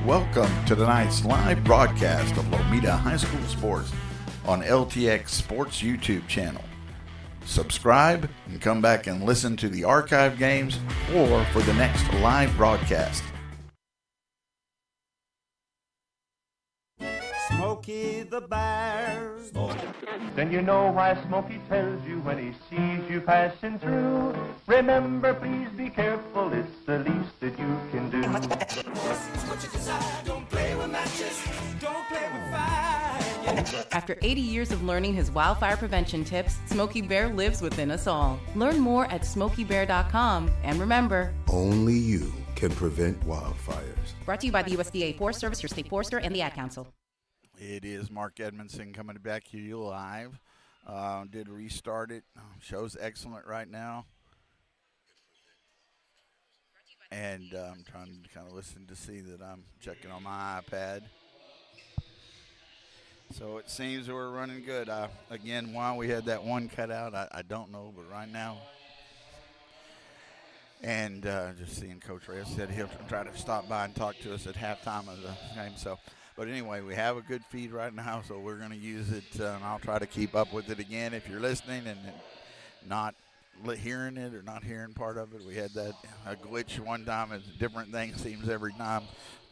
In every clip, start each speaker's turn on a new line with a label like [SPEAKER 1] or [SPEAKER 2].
[SPEAKER 1] Welcome to tonight's live broadcast of Lomita High School Sports on LTX Sports YouTube channel. Subscribe and come back and listen to the archive games or for the next live broadcast.
[SPEAKER 2] Smokey the Bear.
[SPEAKER 3] Then you know why Smokey tells you when he sees you passing through. Remember, please be careful, it's the least that you can do.
[SPEAKER 2] What you desire, don't play with matches, don't play with fire.
[SPEAKER 4] After 80 years of learning his wildfire prevention tips, Smokey Bear lives within us all. Learn more at smokeybear.com, and remember,
[SPEAKER 5] only you can prevent wildfires.
[SPEAKER 4] Brought to you by the USDA Forest Service, your state forester, and the Ad Council.
[SPEAKER 1] It is Mark Edmondson coming back to you live. Did restart it. Show's excellent right now. And I'm trying to kind of listen to see that I'm checking on my iPad. So it seems we're running good. Again, why we had that one cut out, I don't know, but right now. And just seeing Coach Reyes said he'll try to stop by and talk to us at halftime of the game. But anyway, we have a good feed right now, so we're going to use it, and I'll try to keep up with it again. If you're listening and not hearing it or not hearing part of it, we had that a glitch one time. It's a different thing seems every time.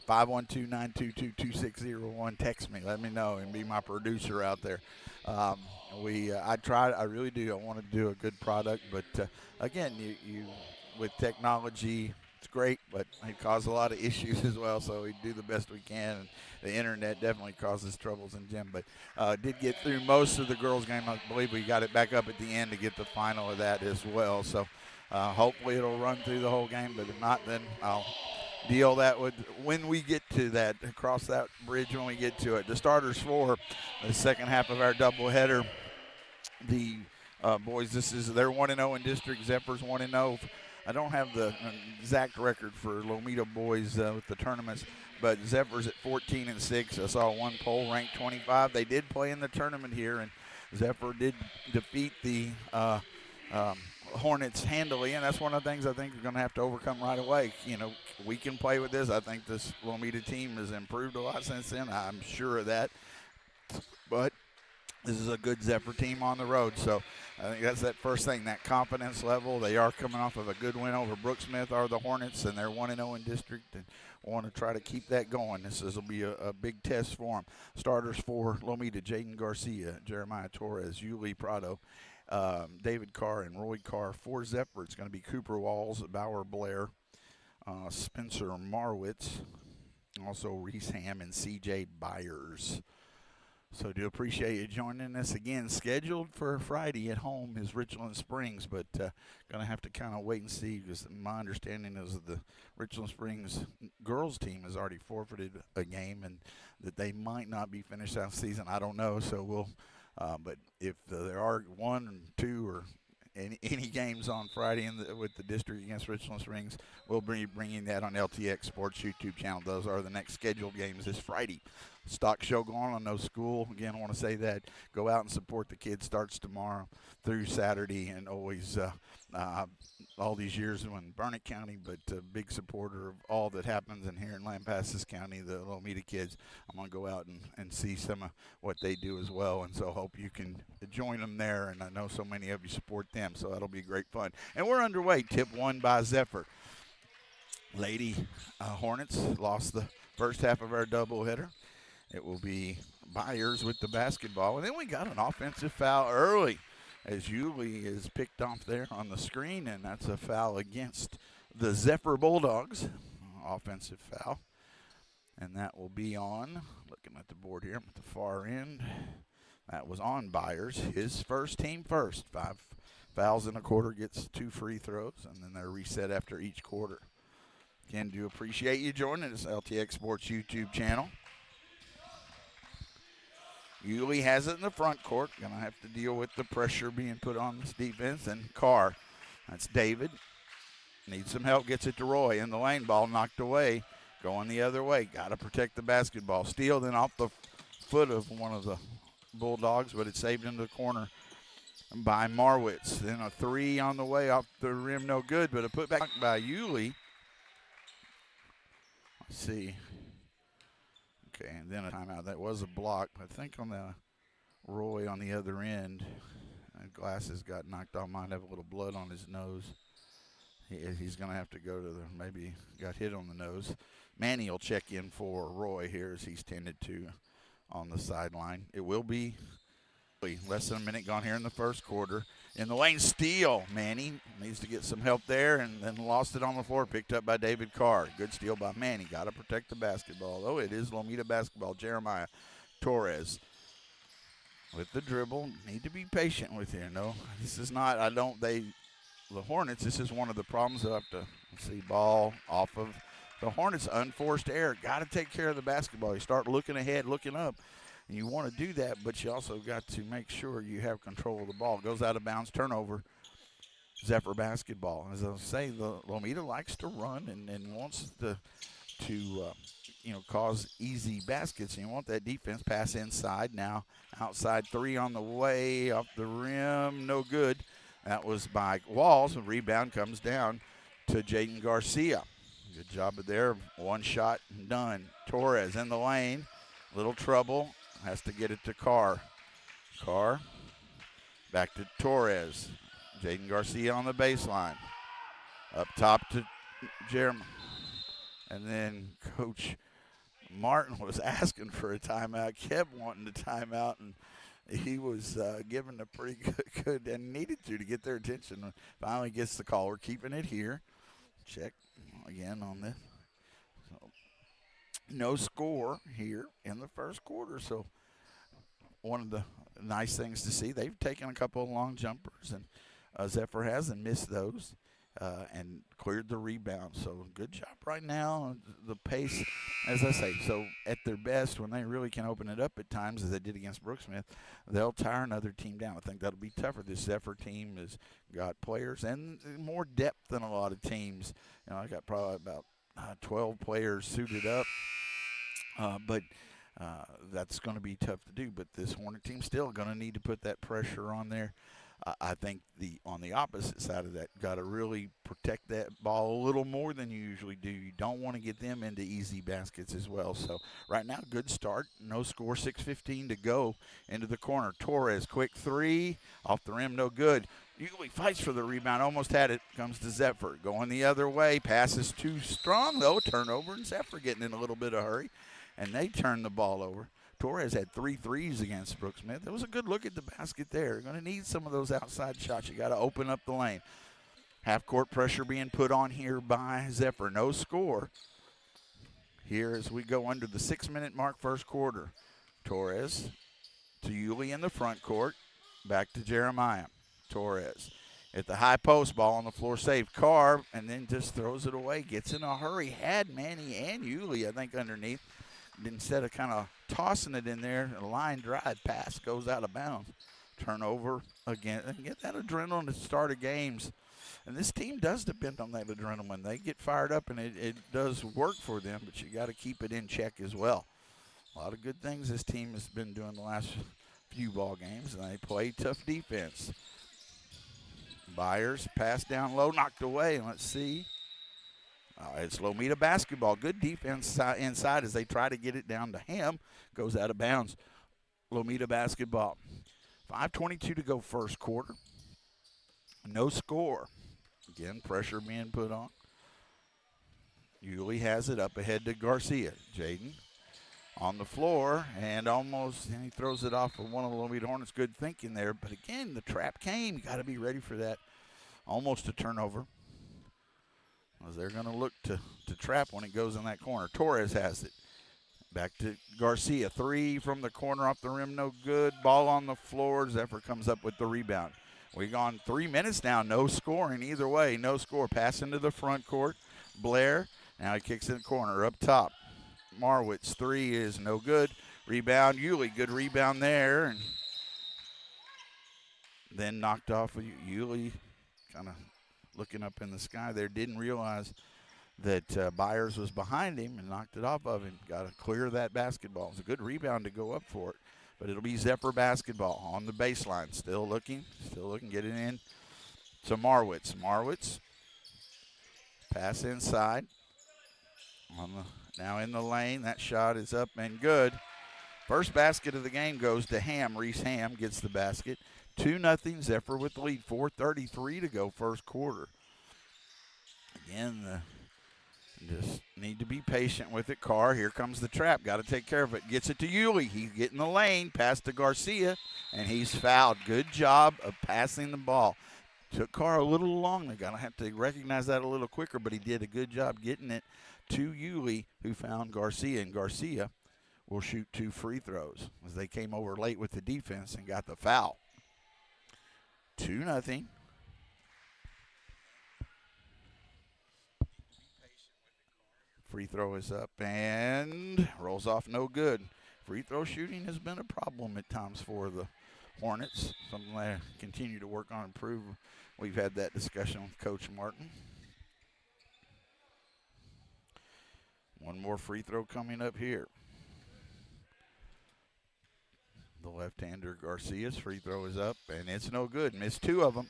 [SPEAKER 1] 512-922-2601. Text me. Let me know and be my producer out there. I really do. I want to do a good product, but again, you with technology, it's great, but it causes a lot of issues as well, so we do the best we can. And the internet definitely causes troubles in gym, but did get through most of the girls' game. I believe we got it back up at the end to get the final of that as well. So hopefully it'll run through the whole game, but if not, then I'll deal that with when we get to that, cross that bridge when we get to it. The starters for the second half of our doubleheader, the boys, they're 1-0 in district. Zephyrs 1-0. I don't have the exact record for Lomita boys with the tournaments, but Zephyrs at 14-6. I saw one poll ranked 25. They did play in the tournament here, and Zephyr did defeat the Hornets handily, and that's one of the things I think we're going to have to overcome right away. You know, we can play with this. I think this Lomita team has improved a lot since then. I'm sure of that. But this is a good Zephyr team on the road, so I think that's that first thing, that confidence level. They are coming off of a good win over Brooksmith, are the Hornets, and they're 1-0 in district, and want to try to keep that going. This will be a big test for them. Starters for Lomita: Jaden Garcia, Jeremiah Torres, Yuli Prado, David Carr, and Roy Carr. For Zephyr, it's going to be Cooper Walls, Bauer Blair, Spencer Marwitz, also Reese Ham, and C.J. Byers. So do appreciate you joining us again. Scheduled for Friday at home is Richland Springs, but going to have to kind of wait and see, because my understanding is that the Richland Springs girls team has already forfeited a game and that they might not be finished out the season. I don't know, so we'll but if there are one or two or any games on Friday with the district against Richland Springs, we'll be bringing that on LTX Sports YouTube channel. Those are the next scheduled games this Friday. Stock show going on, no school. Again, I want to say that. Go out and support the kids. Starts tomorrow through Saturday, and always all these years in Burnett County, but a big supporter of all that happens in here in Lampasas County, the Lomita kids. I'm going to go out and see some of what they do as well, and so hope you can join them there, and I know so many of you support them, so that'll be great fun. And we're underway. Tip 1 by Zephyr. Lady Hornets lost the first half of our doubleheader. It will be Byers with the basketball. And then we got an offensive foul early, as Yuli is picked off there on the screen, and that's a foul against the Zephyr Bulldogs. Offensive foul. And that will be on, looking at the board here at the far end, that was on Byers, his first, team first. 5 fouls in a quarter, gets 2 free throws, and then they're reset after each quarter. Again, do appreciate you joining us, LTX Sports YouTube channel. Yuli has it in the front court. Going to have to deal with the pressure being put on this defense. And Carr, that's David. Needs some help, gets it to Roy. In the lane, ball knocked away. Going the other way. Got to protect the basketball. Steal then off the foot of one of the Bulldogs, but it's saved into the corner by Marwitz. Then a 3 on the way off the rim, no good, but a putback by Yuli. Let's see. Okay, and then a timeout. That was a block. I think on the Roy on the other end, glasses got knocked off. Might have a little blood on his nose. He's going to have to go to the, maybe got hit on the nose. Manny will check in for Roy here as he's tended to on the sideline. It will be less than a minute gone here in the first quarter. In the lane, steal. Manny needs to get some help there and then lost it on the floor, picked up by David Carr. Good steal by Manny. Got to protect the basketball, though. It is Lomita basketball. Jeremiah Torres with the dribble. Need to be patient with here. No, this is not, the Hornets, this is one of the problems. They'll have to see ball off of the Hornets. Unforced error. Got to take care of the basketball. You start looking ahead, looking up. And you want to do that, but you also got to make sure you have control of the ball. Goes out of bounds, turnover. Zephyr basketball. As I say, the Lomita likes to run and wants to cause easy baskets. And you want that defense. Pass inside now. Outside three on the way. Off the rim. No good. That was by Walls. The rebound comes down to Jaden Garcia. Good job there. One shot and done. Torres in the lane. Little trouble. Has to get it to Carr. Carr. Back to Torres. Jaden Garcia on the baseline. Up top to Jeremy. And then Coach Martin was asking for a timeout, kept wanting a timeout, and he was given a pretty good and needed to get their attention. Finally gets the call. We're keeping it here. Check again on this. So, no score here in the first quarter. So one of the nice things to see, they've taken a couple of long jumpers, and Zephyr has and missed those and cleared the rebound. So good job right now. The pace, as I say, so at their best, when they really can open it up at times, as they did against Brooksmith, they'll tire another team down. I think that'll be tougher. This Zephyr team has got players and more depth than a lot of teams. I got probably about 12 players suited up, but that's going to be tough to do. But this Hornet team's still going to need to put that pressure on there. I think on the opposite side of that, got to really protect that ball a little more than you usually do. You don't want to get them into easy baskets as well. So right now, good start. No score, 6:15 to go into the corner. Torres, quick three, off the rim, no good. Usually fights for the rebound, almost had it, comes to Zephyr. Going the other way, passes too strong, though, turnover, and Zephyr getting in a little bit of hurry, and they turn the ball over. Torres had 3 threes against Brooksmith. It was a good look at the basket there. You're going to need some of those outside shots. You got to open up the lane. Half-court pressure being put on here by Zephyr. No score here as we go under the 6-minute mark, first quarter. Torres to Yulee in the front court. Back to Jeremiah. Torres at the high post, ball on the floor, save. Carr, and then just throws it away. Gets in a hurry. Had Manny and Yulee, I think, underneath. Instead of kind of tossing it in there, a line drive pass goes out of bounds. Turnover again. And get that adrenaline at the start of games. And this team does depend on that adrenaline. They get fired up, and it does work for them, but you got to keep it in check as well. A lot of good things this team has been doing the last few ball games, and they play tough defense. Byers, pass down low, knocked away. Let's see. It's Lomita basketball. Good defense inside as they try to get it down to him. Goes out of bounds. Lomita basketball. 5:22 to go first quarter. No score. Again, pressure being put on. Yulee has it up ahead to Garcia. Jaden on the floor and he throws it off of one of the Lomita Hornets. Good thinking there. But again, the trap came. You got to be ready for that. Almost a turnover. As they're going to look to trap when it goes in that corner. Torres has it. Back to Garcia. 3 from the corner off the rim, no good. Ball on the floor. Zephyr comes up with the rebound. We've gone 3 minutes now. No scoring either way. No score. Pass into the front court. Blair. Now he kicks in the corner up top. Marwitz. 3 is no good. Rebound. Yulee. Good rebound there. And then knocked off of Yulee. Kind of looking up in the sky there, didn't realize that Byers was behind him and knocked it off of him. Got to clear that basketball. It's a good rebound to go up for it, but it'll be Zephyr basketball on the baseline. Still looking, get it in to Marwitz. Marwitz, pass inside on Now in the lane, that shot is up and good. First basket of the game goes to Ham. Reese Ham gets the basket. 2-0 Zephyr with the lead. 4:33 to go first quarter. Again, just need to be patient with it. Carr, here comes the trap. Got to take care of it. Gets it to Yulee. He's getting the lane. Pass to Garcia, and he's fouled. Good job of passing the ball. Took Carr a little long. They're going to have to recognize that a little quicker, but he did a good job getting it to Yulee, who found Garcia. And Garcia will shoot 2 free throws as they came over late with the defense and got the foul. 2-0. Free throw is up and rolls off no good. Free throw shooting has been a problem at times for the Hornets, something they continue to work on and improve. We've had that discussion with Coach Martin. One more free throw coming up here. The left-hander Garcia's free throw is up, and it's no good. Missed 2 of them.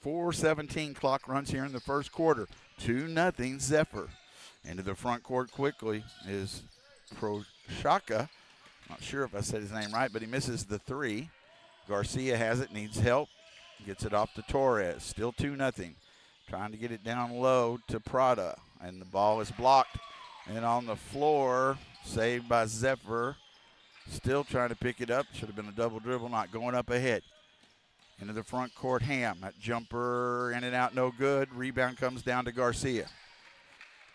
[SPEAKER 1] 4:17 clock runs here in the first quarter. 2-0 Zephyr. Into the front court quickly is Prochazka. Not sure if I said his name right, but he misses the 3. Garcia has it, needs help. Gets it off to Torres. Still 2-0. Trying to get it down low to Prada, and the ball is blocked. And on the floor, saved by Zephyr. Still trying to pick it up. Should have been a double dribble, not going up ahead. Into the front court, Ham. That jumper in and out, no good. Rebound comes down to Garcia.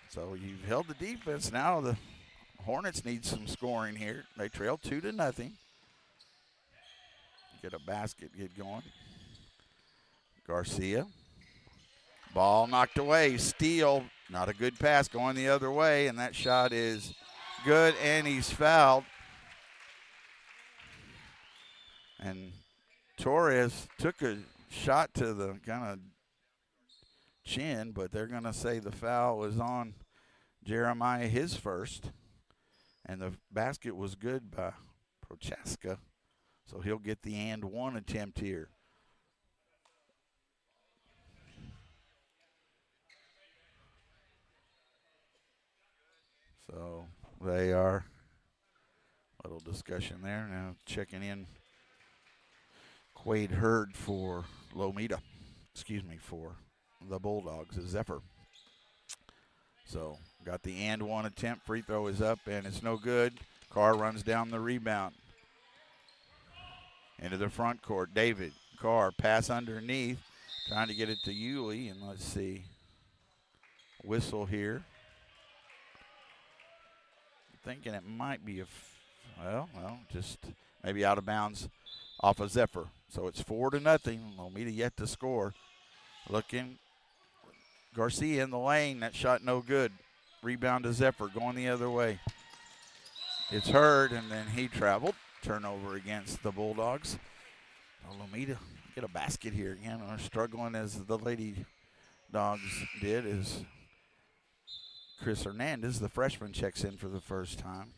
[SPEAKER 1] So you've held the defense. Now the Hornets need some scoring here. They trail 2-0. Get a basket, get going. Garcia. Ball knocked away. Steal. Not a good pass going the other way, and that shot is good, and he's fouled. And Torres took a shot to the kind of chin, but they're going to say the foul was on Jeremiah, his first. And the basket was good by Prochazka, so he'll get the and one attempt here. So they are, a little discussion there. Now checking in Quade Hurd for Lomita, for the Bulldogs, Zephyr. So got the and one attempt. Free throw is up, and it's no good. Carr runs down the rebound. Into the front court. David Carr, pass underneath. Trying to get it to Yulee, and let's see. Whistle here. Thinking it might be just maybe out of bounds off of Zephyr. So it's 4-0. Lomita yet to score. Looking. Garcia in the lane. That shot no good. Rebound to Zephyr going the other way. It's Hurd, and then he traveled. Turnover against the Bulldogs. Lomita get a basket here again. Struggling as the Lady Dogs did is Chris Hernandez, the freshman, checks in for the first time.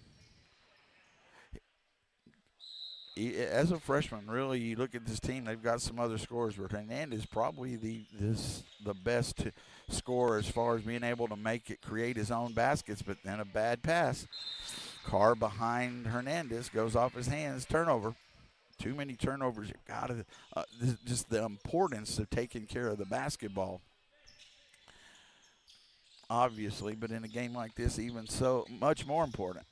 [SPEAKER 1] As a freshman, really, you look at this team, they've got some other scorers, but Hernandez probably the best scorer as far as being able to create his own baskets, but then a bad pass. Carr behind Hernandez, goes off his hands, turnover. Too many turnovers. You've got to, just the importance of taking care of the basketball. Obviously, but in a game like this, even so much more important.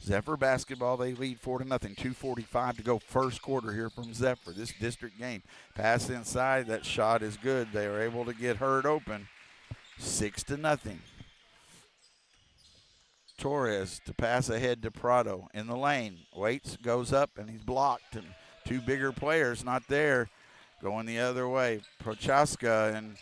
[SPEAKER 1] Zephyr basketball, they lead 4-0. 2:45 to go first quarter here from Zephyr. This district game. Pass inside, that shot is good. They are able to get Hurd open. 6-0. Torres to pass ahead to Prado in the lane. Waits, goes up, and he's blocked. And 2 bigger players not there. Going the other way. Prochazka and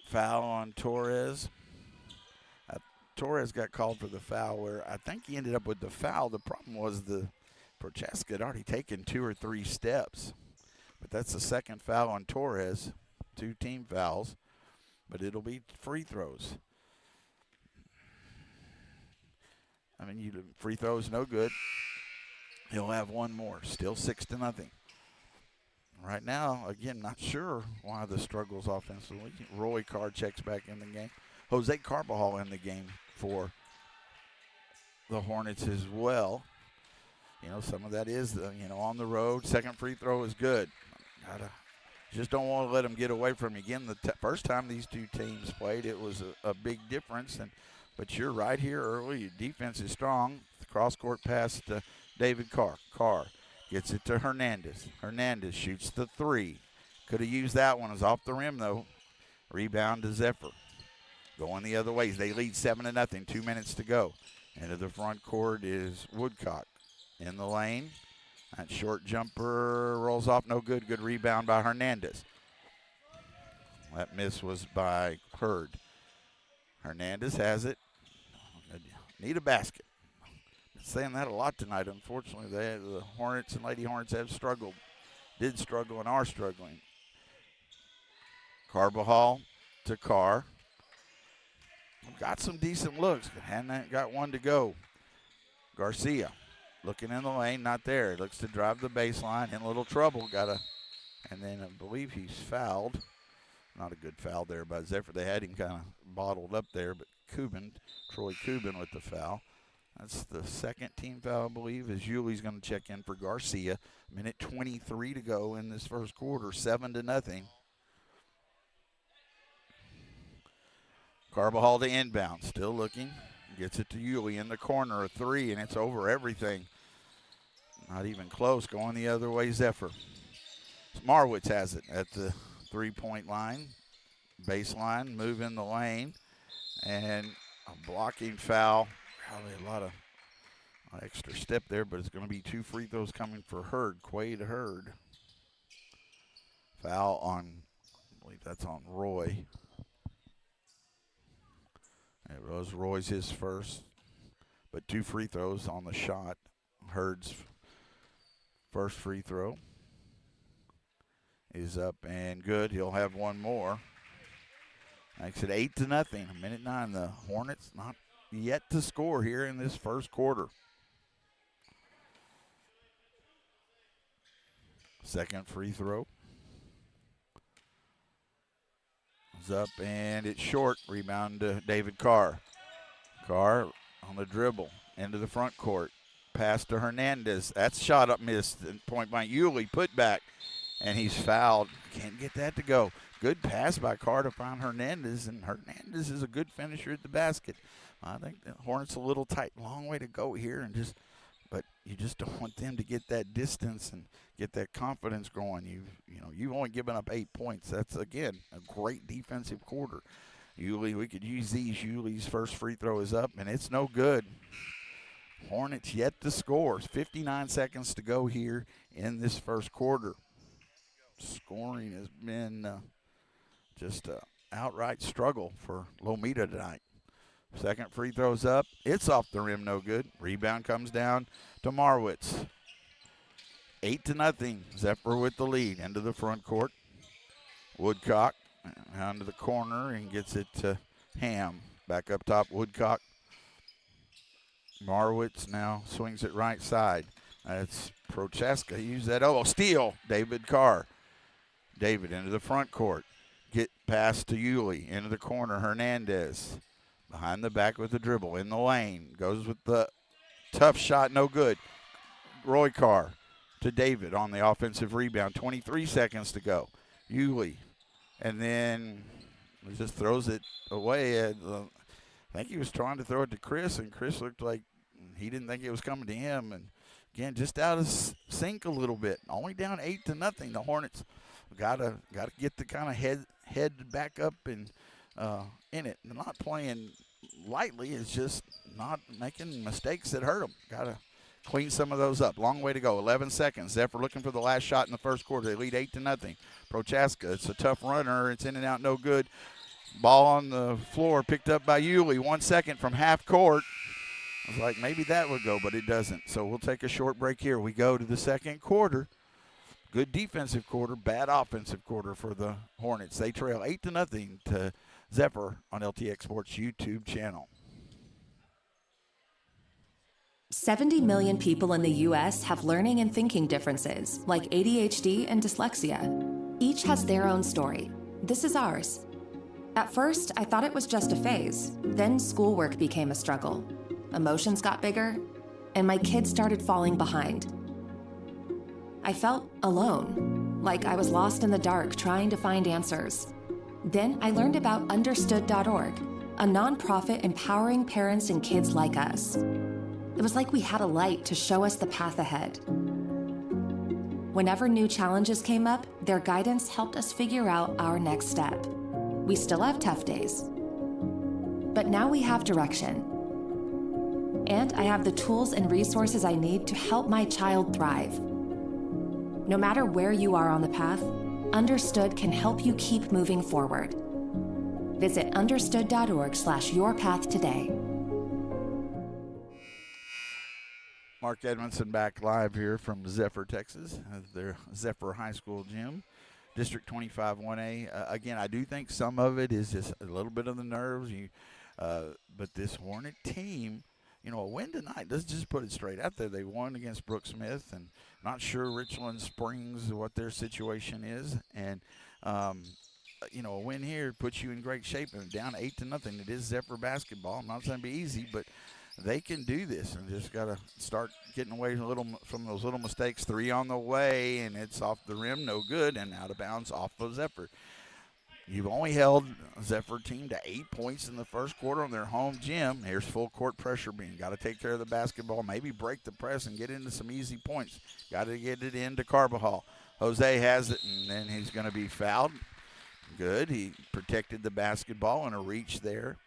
[SPEAKER 1] foul on Torres. Torres got called for the foul where I think he ended up with the foul. The problem was the Prochazka had already taken 2 or 3 steps. But that's the second foul on Torres. 2 team fouls. But it'll be free throws. Free throws no good. He'll have one more. Still 6-0. right now, again, not sure why the struggles offensively. Roy Carr checks back in the game. Jose Carbajal in the game for the Hornets as well. Some of that is, on the road. Second free throw is good. Just don't want to let them get away from you. Again, the first time these two teams played, it was a big difference. But you're right here early. Your defense is strong. The cross-court pass to David Carr. Carr gets it to Hernandez. Hernandez shoots the three. Could have used that one. It's off the rim, though. Rebound to Zephyr. Going the other way. They lead 7-0. 2 minutes to go. Into the front court is Woodcock. In the lane. That short jumper rolls off. No good. Good rebound by Hernandez. That miss was by Hurd. Hernandez has it. Need a basket. Been saying that a lot tonight. Unfortunately, the Hornets and Lady Hornets have struggled. Did struggle and are struggling. Carbajal to Carr. Got some decent looks. Hadn't got one to go. Garcia looking in the lane, not there. Looks to drive the baseline, in a little trouble. And then I believe he's fouled. Not a good foul there by Zephyr. They had him kind of bottled up there, but Troy Cuban with the foul. That's the second team foul, I believe, as Yuli's going to check in for Garcia. Minute 23 to go in this first quarter, 7-0. Carbajal to inbound, still looking. Gets it to Yuli in the corner, a three, and it's over everything. Not even close, going the other way, Zephyr. Marwitz has it at the three-point line. Baseline, move in the lane, and a blocking foul. Probably a lot of extra step there, but it's going to be 2 free throws coming for Hurd, Quade Hurd. Foul on, I believe that's on Roy. It was Roy's his first, but 2 free throws on the shot. Hurd's first free throw is up and good. He'll have one more. Makes it 8-0. A minute 9. The Hornets not yet to score here in this first quarter. Second free throw is up and it's short. Rebound to David Carr. Carr on the dribble into the front court. Pass to Hernandez. That's shot up, missed. Point blank. Yulee put back, and he's fouled. Can't get that to go. Good pass by Carr to find Hernandez, and Hernandez is a good finisher at the basket. I think the Hornets a little tight. Long way to go here, but you just don't want them to get that distance and get that confidence going. You've only given up 8 points. That's, again, a great defensive quarter. Yulee, we could use these. Yulee's first free throw is up, and it's no good. Hornets yet to score. 59 seconds to go here in this first quarter. Scoring has been just an outright struggle for Lomita tonight. Second free throw's up. It's off the rim, no good. Rebound comes down to Marwitz. 8-0. Zephyr with the lead into the front court. Woodcock down to the corner and gets it to Ham. Back up top, Woodcock. Marwitz now swings it right side. That's Prochaska. He used that elbow. Steal, David Carr. David into the front court. Get pass to Yulee. Into the corner, Hernandez. Behind the back with the dribble. In the lane. Goes with the tough shot, no good. Roy Carr to David on the offensive rebound. 23 seconds to go. Yulee. And then he just throws it away. I think he was trying to throw it to Chris, and Chris looked like he didn't think it was coming to him. And, again, just out of sync a little bit. Only down 8-0. The Hornets got to get the kind of head back up and in it. They're not playing lightly. It's just not making mistakes that hurt them. Got to clean some of those up. Long way to go. 11 seconds. Zephyr looking for the last shot in the first quarter. They lead 8-0. Prochaska, it's a tough runner. It's in and out, no good. Ball on the floor, picked up by Yulee. 1 second from half court. I was like, maybe that would go, but it doesn't. So we'll take a short break here. We go to the second quarter. Good defensive quarter, bad offensive quarter for the Hornets. They trail 8-0 to Zephyr on LTX Sports YouTube channel.
[SPEAKER 6] 70 million people in the US have learning and thinking differences, like ADHD and dyslexia. Each has their own story. This is ours. At first, I thought it was just a phase. Then schoolwork became a struggle. Emotions got bigger, and my kids started falling behind. I felt alone, like I was lost in the dark trying to find answers. Then I learned about Understood.org, a nonprofit empowering parents and kids like us. It was like we had a light to show us the path ahead. Whenever new challenges came up, their guidance helped us figure out our next step. We still have tough days, but now we have direction. And I have the tools and resources I need to help my child thrive. No matter where you are on the path, Understood can help you keep moving forward. Visit understood.org/yourpath today.
[SPEAKER 1] Mark Edmondson back live here from Zephyr, Texas, at their Zephyr High School gym, District 25 1A. Again, I do think some of it is just a little bit of the nerves. But this Hornet team, a win tonight, let's just put it straight out there. They won against Brooke Smith, and not sure Richland Springs what their situation is. And, a win here puts you in great shape. And down 8-0. It is Zephyr basketball. I'm not saying it'll be easy, but they can do this, and just got to start getting away from those little mistakes. 3 on the way, and it's off the rim, no good, and out of bounds off of Zephyr. You've only held Zephyr team to 8 points in the first quarter on their home gym. Here's full court pressure being. Got to take care of the basketball, maybe break the press and get into some easy points. Got to get it into Carbajal. Jose has it, and then he's going to be fouled. Good. He protected the basketball and a reach there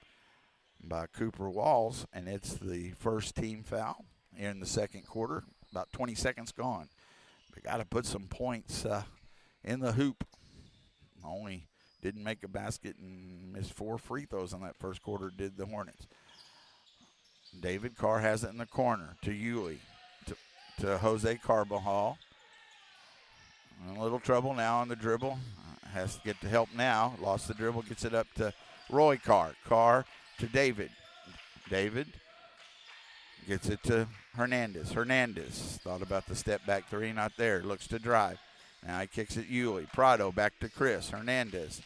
[SPEAKER 1] by Cooper Walls, and it's the first team foul in the second quarter. About 20 seconds gone. They got to put some points in the hoop. Only didn't make a basket and missed 4 free throws in that first quarter, did the Hornets. David Carr has it in the corner to Yulee, to Jose Carbajal. In a little trouble now on the dribble. Has to get the help now. Lost the dribble, gets it up to Roy Carr. Carr to David. David gets it to Hernandez. Hernandez thought about the step back 3, not there. Looks to drive. Now he kicks it Yulee. Prado back to Chris. Hernandez.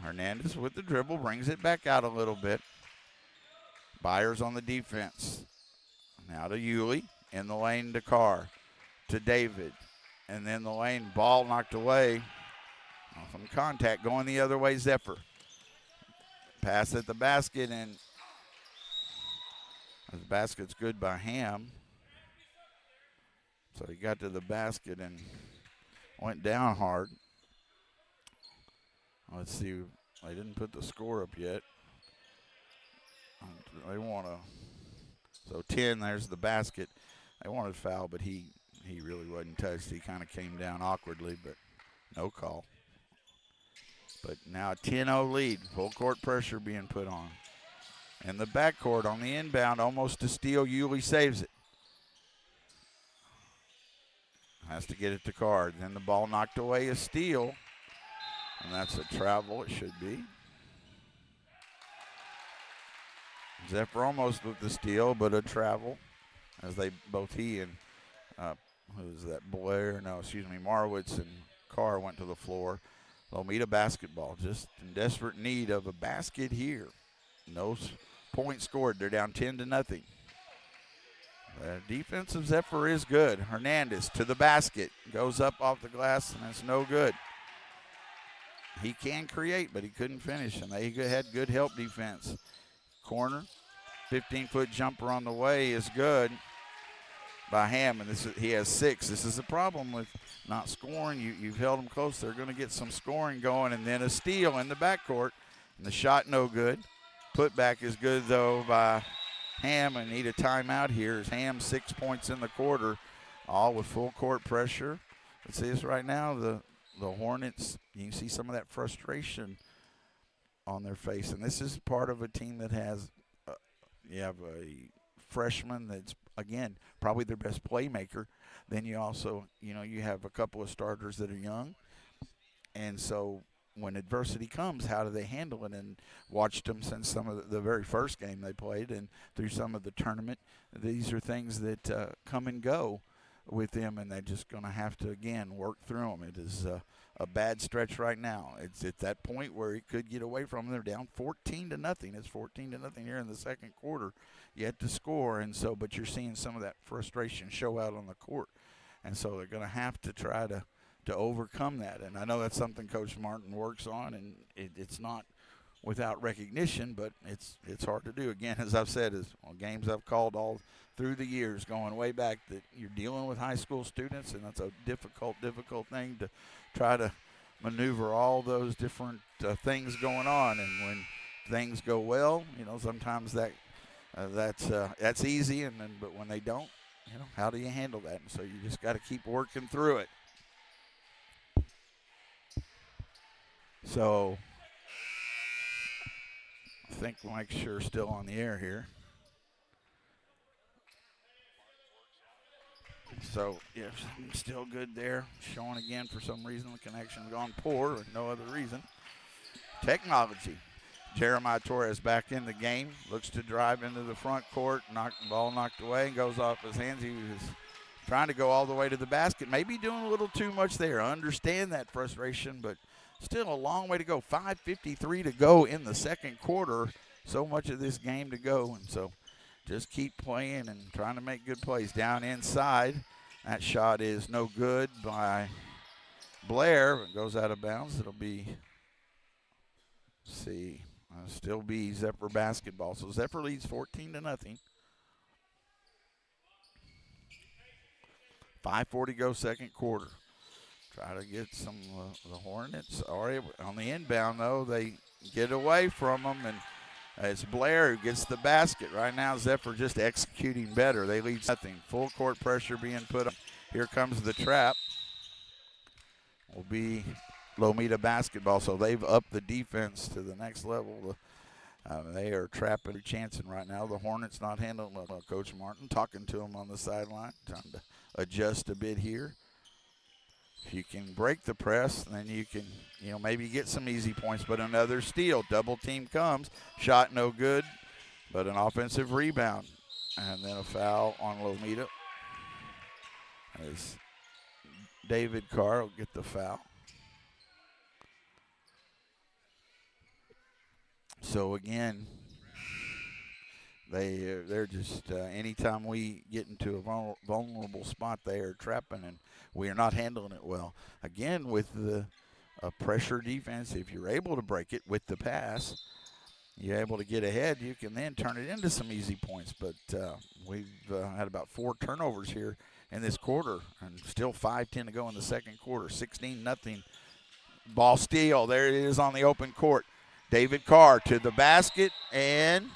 [SPEAKER 1] Hernandez with the dribble, brings it back out a little bit. Byers on the defense. Now to Yulee. In the lane to Carr. To David. And then the lane, ball knocked away. Some contact going the other way, Zephyr. Pass at the basket, and the basket's good by Ham. So he got to the basket and went down hard. Let's see. They didn't put the score up yet. They want to. So 10, there's the basket. They wanted to foul, but he really wasn't touched. He kind of came down awkwardly, but no call. But now a 10-0 lead. Full court pressure being put on. And the backcourt on the inbound, almost to steal. Yulee saves it. Has to get it to Carr. Then the ball knocked away, a steal. And that's a travel, it should be. Zephyr almost with the steal, but a travel. As he and who's that, Marwitz and Carr went to the floor. They'll meet a basketball, just in desperate need of a basket here. No points scored. They're down 10-0. The defense of Zephyr is good. Hernandez to the basket. Goes up off the glass, and it's no good. He can create, but he couldn't finish, and they had good help defense. Corner, 15-foot jumper on the way is good by Ham, and he has 6. This is a problem with not scoring. You've held them close. They're going to get some scoring going, and then a steal in the backcourt, and the shot no good. Putback is good, though, by Ham, and need a timeout here as Ham 6 points in the quarter, all with full court pressure. Let's see this right now. The Hornets, you can see some of that frustration on their face, and this is part of a team that has you have a freshman that's, again, probably their best playmaker. Then you also, you have a couple of starters that are young. And so when adversity comes, how do they handle it? And watched them since some of the very first game they played and through some of the tournament. These are things that come and go with them, and they're just going to have to, again, work through them. It is a bad stretch right now. It's at that point where it could get away from them. They're down 14-0. It's 14-0 here in the second quarter, yet to score. And so, but you're seeing some of that frustration show out on the court. And so they're going to have to try to overcome that. And I know that's something Coach Martin works on, and it's not without recognition, but it's hard to do. Again, as I've said, is games I've called all through the years, going way back, that you're dealing with high school students, and that's a difficult thing to try to maneuver all those different things going on. And when things go well, sometimes that's easy, but when they don't, how do you handle that? And so you just got to keep working through it. So I think Mike Sure still on the air here. So, yeah, still good there. Showing again for some reason the connection's gone poor, or no other reason. Technology. Jeremiah Torres back in the game. Looks to drive into the front court. Ball knocked away and goes off his hands. He was trying to go all the way to the basket. Maybe doing a little too much there. I understand that frustration, but still a long way to go. 5:53 to go in the second quarter. So much of this game to go. And so just keep playing and trying to make good plays. Down inside. That shot is no good by Blair. It goes out of bounds. It'll be, still be Zephyr basketball. So Zephyr leads 14-0. 5:40 to go second quarter. Try to get some the Hornets. On the inbound, though, they get away from them, and it's Blair who gets the basket. Right now, Zephyr just executing better. They lead nothing. Full court pressure being put on. Here comes the trap. Will be Lomita basketball, so they've upped the defense to the next level. They are trapping and chancing right now. The Hornets not handling well. Coach Martin talking to them on the sideline, trying to adjust a bit here. If you can break the press, then you can, maybe get some easy points. But another steal. Double team comes. Shot no good, but an offensive rebound. And then a foul on Lomita. As David Carr will get the foul. So again, they're just anytime we get into a vulnerable spot, they are trapping, and we are not handling it well. Again, with the pressure defense, if you're able to break it with the pass, you're able to get ahead, you can then turn it into some easy points. But we've had about 4 turnovers here in this quarter, and still 5:10 to go in the second quarter. 16-0. Ball steal. There it is on the open court. David Carr to the basket, and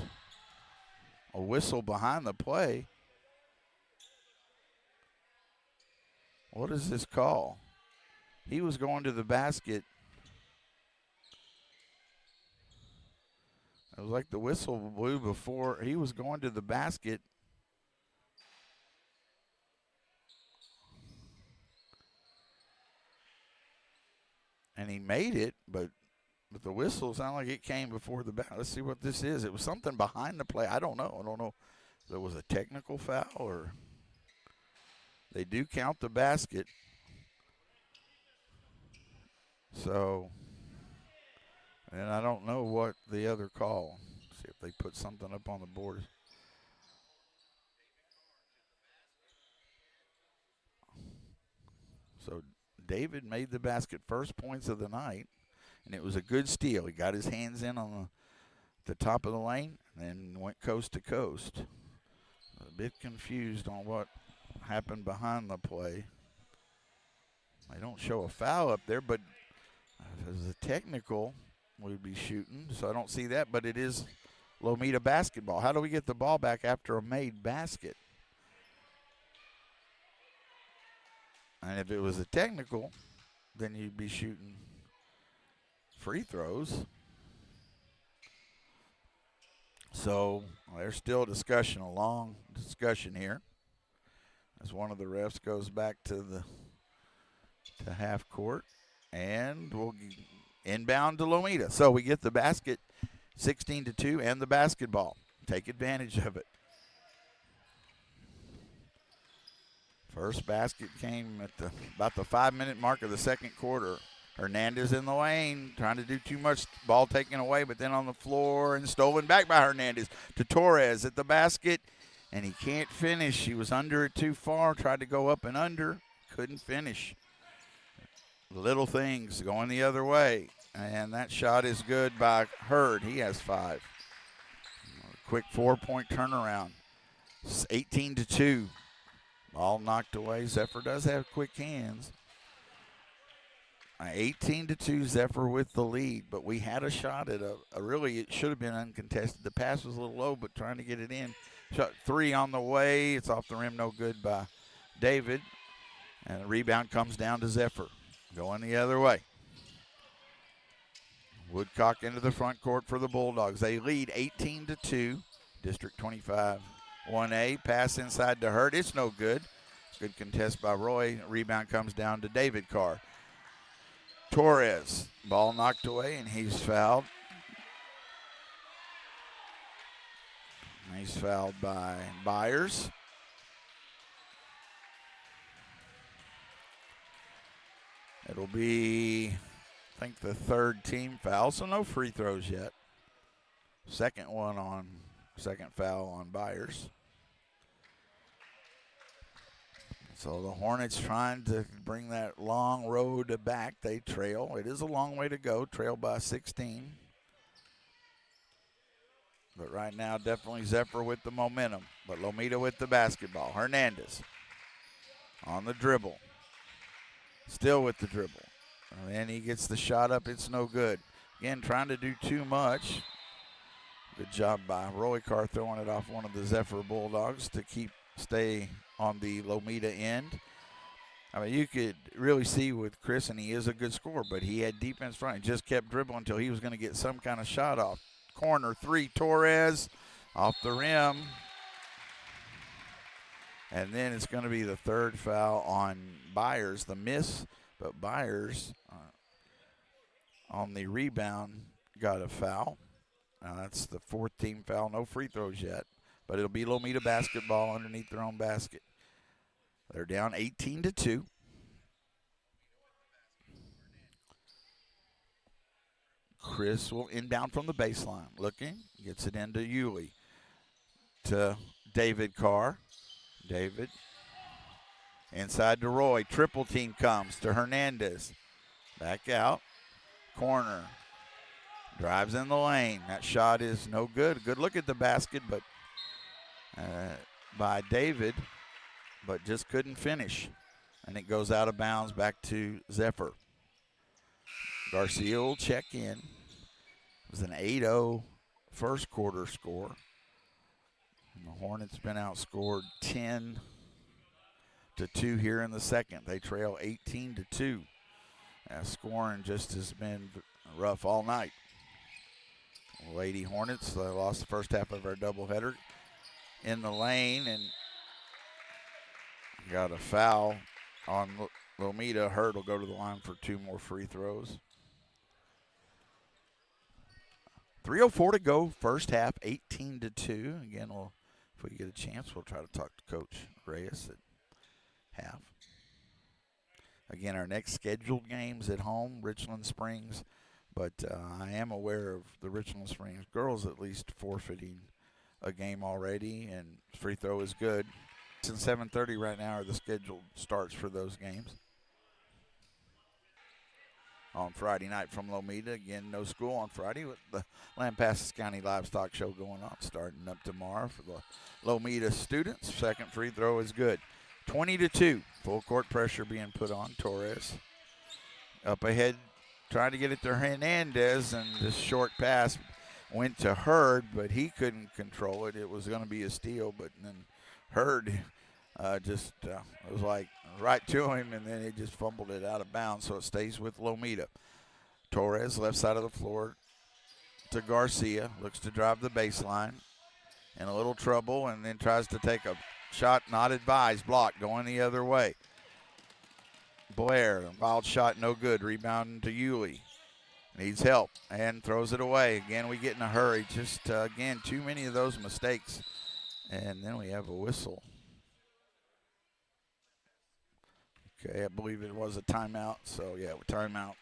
[SPEAKER 1] a whistle behind the play. What is this call? He was going to the basket. It was like the whistle blew before he was going to the basket. And he made it, but the whistle sounded like it came before the basket. Let's see what this is. It was something behind the play. I don't know if it was a technical foul or they do count the basket. So, and I don't know what the other call. See if they put something up on the board. So David made the basket, first points of the night, and it was a good steal. He got his hands in on the top of the lane and went coast to coast. A bit confused on what happened behind the play. They don't show a foul up there, but if it was a technical, we'd be shooting. So I don't see that, but it is Lomita basketball. How do we get the ball back after a made basket? And if it was a technical, then you'd be shooting free throws. So there's still a discussion, a long discussion here, as one of the refs goes back to half court, and we'll Inbound to Lomita. So we get the basket 16-2 and the basketball. Take advantage of it. First basket came at about the 5-minute mark of the second quarter. Hernandez in the lane, trying to do too much. Ball taken away, but then on the floor and stolen back by Hernandez to Torres at the basket. And he can't finish. He was under it too far, tried to go up and under, couldn't finish. Little things going the other way. And that shot is good by Hurd. He has 5. Quick 4-point turnaround. It's 18-2. Ball knocked away. Zephyr does have quick hands. 18-2, Zephyr with the lead, but we had a shot at really, it should have been uncontested. The pass was a little low, but trying to get it in. Shot 3 on the way. It's off the rim, no good by David. And the rebound comes down to Zephyr. Going the other way. Woodcock into the front court for the Bulldogs. They lead 18-2. District 25 1A. Pass inside to Hurt. It's no good. Good contest by Roy. Rebound comes down to David Carr. Torres. Ball knocked away, and he's fouled. He's fouled by Byers. It'll be, I think, the 3rd team foul, so no free throws yet. Second foul on Byers. So the Hornets trying to bring that long road back. They trail. It is a long way to go, trail by 16. But right now, definitely Zephyr with the momentum. But Lomita with the basketball. Hernandez on the dribble. Still with the dribble. And then he gets the shot up. It's no good. Again, trying to do too much. Good job by Roy Carr throwing it off one of the Zephyr Bulldogs to stay on the Lomita end. I mean, you could really see with Chris, and he is a good scorer, but he had defense front. He just kept dribbling until he was going to get some kind of shot off. Corner 3, Torres off the rim. And then it's going to be the 3rd foul on Byers, the miss, but Byers on the rebound got a foul. Now that's the 4th team foul, no free throws yet, but it'll be Lomita basketball underneath their own basket. They're down 18-2. Chris will inbound from the baseline. Looking, gets it into Yulee. To David Carr. David. Inside to Roy. Triple team comes to Hernandez. Back out. Corner. Drives in the lane. That shot is no good. Good look at the basket, but by David, but just couldn't finish. And it goes out of bounds back to Zephyr. Garcia will check in. It was an 8-0 first quarter score. And the Hornets been outscored 10-2 here in the second. They trail 18-2. Scoring just has been rough all night. Lady Hornets, they lost the first half of our doubleheader in the lane and got a foul on Lomita. Hurd will go to the line for 2 more free throws. 3:04 to go, first half, 18-2. Again, if we get a chance, we'll try to talk to Coach Reyes at half. Again, our next scheduled games at home, Richland Springs. But I am aware of the Richland Springs girls at least forfeiting a game already, and free throw is good. And 7:30 right now are the scheduled starts for those games. On Friday night from Lomita, again, no school on Friday with the Lampasas County Livestock Show going on, starting up tomorrow for the Lomita students. Second free throw is good. 20-2, full court pressure being put on Torres. Up ahead, trying to get it to Hernandez, and this short pass went to Hurd, but he couldn't control it. It was going to be a steal, but then Hurd it was like right to him, and then he just fumbled it out of bounds, so it stays with Lomita. Torres, left side of the floor to Garcia, looks to drive the baseline, in a little trouble, and then tries to take a shot not advised, blocked, going the other way. Blair, wild shot, no good. Rebound to Yulee. Needs help and throws it away. Again, we get in a hurry. Just, again, too many of those mistakes. And then we have a whistle. Okay, I believe it was a timeout. So, yeah, timeout.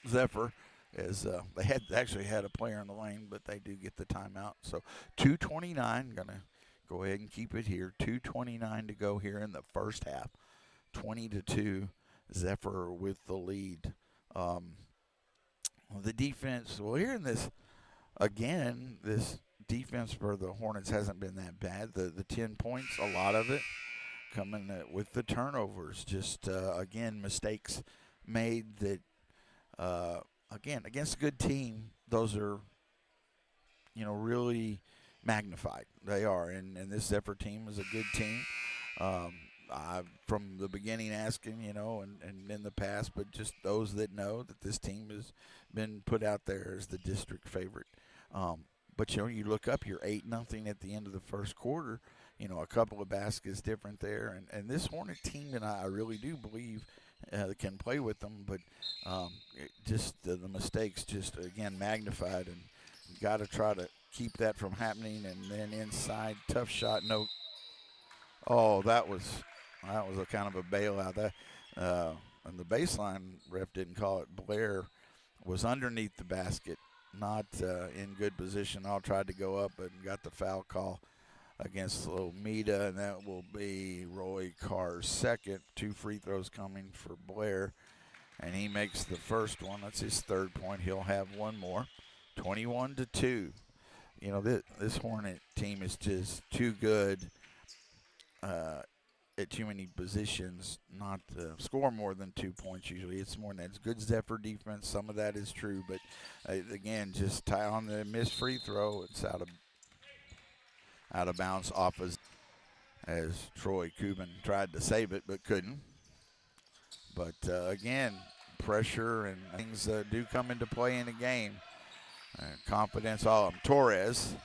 [SPEAKER 1] Zephyr is they had actually had a player in the lane, but they do get the timeout. So 2:29, gonna go ahead and keep it here. 2:29 to go here in the first half. 20-2, Zephyr with the lead. The defense, well, here in this again, this defense for the Hornets hasn't been that bad. The 10 points, a lot of it coming with the turnovers. Just again, mistakes made that. Again, against a good team, those are, really magnified. They are, and this Zephyr team is a good team. I've from the beginning asking, and in the past, but just those that know that this team has been put out there as the district favorite. But you look up, you're 8-0 at the end of the first quarter. A couple of baskets different there, and this Hornet team, and I really do believe can play with them, but just the mistakes just again magnified, and you got to try to keep that from happening. And then inside, tough shot, no. Oh, that was a kind of a bailout. That and the baseline ref didn't call it. Blair was underneath the basket, not in good position. All tried to go up and got the foul call against Lomita, and that will be Roy Carr's second. 2 free throws coming for Blair, and he makes the first one. That's his third point. He'll have one more. 21-2. This Hornet team is just too good at too many positions not to score more than 2 points usually. It's more than that. It's good Zephyr defense. Some of that is true, but again, just tie on the missed free throw. It's out of bounds off as Troy Cuban tried to save it but couldn't. But again, pressure and things do come into play in the game. Confidence all of them. Torres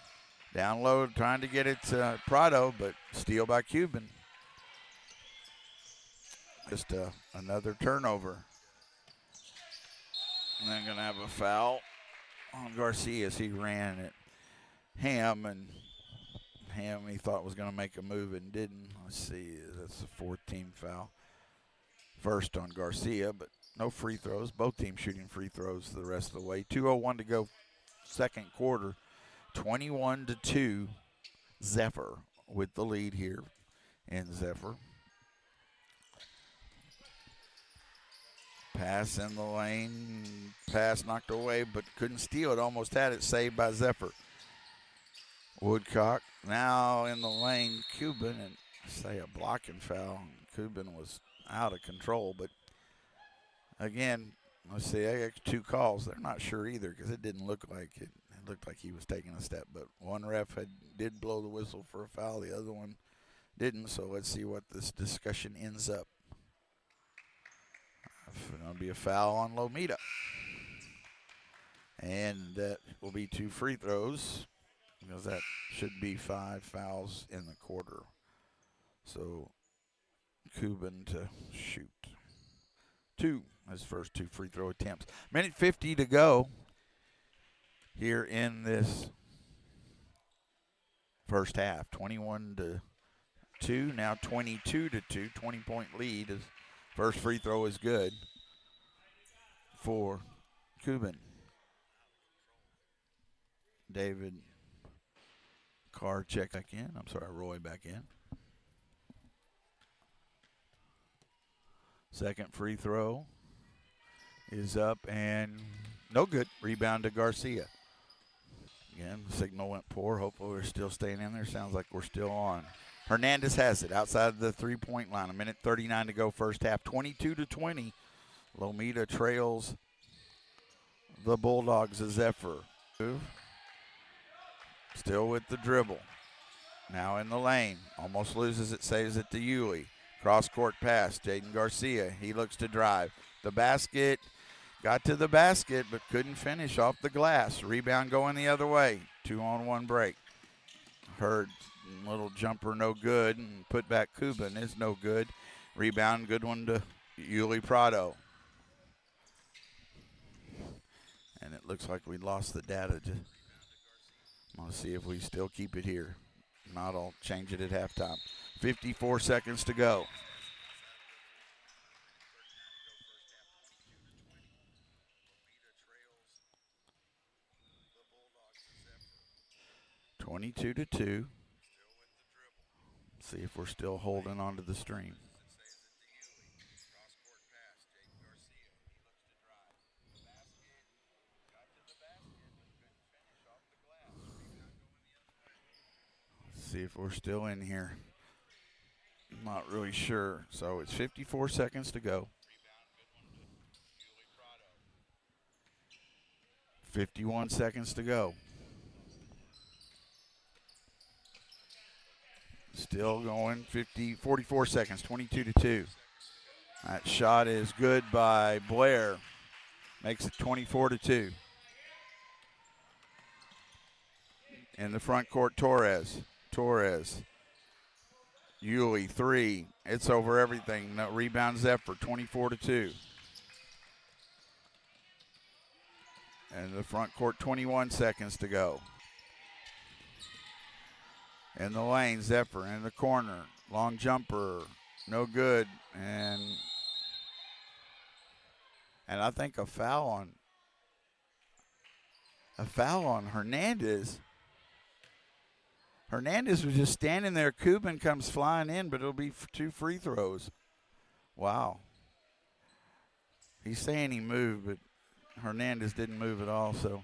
[SPEAKER 1] down low trying to get it to Prado, but steal by Cuban. Just another turnover. And then going to have a foul on Garcia as he ran at Ham, and Ham he thought was going to make a move and didn't. Let's see, that's the 4th team foul. First on Garcia, but no free throws. Both teams shooting free throws the rest of the way. 2:01 to go, second quarter. 21-2, Zephyr with the lead here in Zephyr. Pass in the lane, pass knocked away, but couldn't steal it. Almost had it, saved by Zephyr. Woodcock now in the lane. Cuban, and say a blocking foul. Cuban was out of control, but again, let's see, I got 2 calls. They're not sure either because it didn't look like it. It looked like he was taking a step, but one ref did blow the whistle for a foul. The other one didn't, so let's see what this discussion ends up. It's going to be a foul on Lomita. And that will be 2 free throws because that should be 5 fouls in the quarter. So Cuban to shoot 2, his first 2 free throw attempts. Minute 50 to go here in this first half. 21-2, now 22-2, 20-point lead. His first free throw is good for Cuban. David Carr checks back in. Roy back in. Second free throw is up and no good. Rebound to Garcia. Again, the signal went poor. Hopefully we're still staying in there. Sounds like we're still on. Hernandez has it outside the 3-point line. 1:39 to go first half. 22-20. Lomita trails the Bulldogs of Zephyr. Still with the dribble. Now in the lane. Almost loses it, saves it to Yulee. Cross-court pass, Jaden Garcia. He looks to drive. The basket, got to the basket, but couldn't finish off the glass. Rebound going the other way. 2-on-1 break. Hurd, little jumper, no good. And put back Cuban is no good. Rebound, good one to Yulee Prado. And it looks like we lost the data. I'm going to see if we still keep it here. If not, I'll change it at halftime. 54 seconds to go. (22-2). See if we're still holding onto the stream. See if we're still in here. I'm not really sure. So it's 54 seconds to go. 51 seconds to go. Still going. 44 seconds. 22-2. That shot is good by Blair. Makes it 24-2. In the front court, Torres. Yulee, 3. It's over everything. No, rebound Zephyr, 24-2. And the front court, 21 seconds to go. In the lane, Zephyr in the corner. Long jumper, no good. And I think a foul on Hernandez. Hernandez was just standing there. Cuban comes flying in, but it'll be 2 free throws. Wow. He's saying he moved, but Hernandez didn't move at all. So,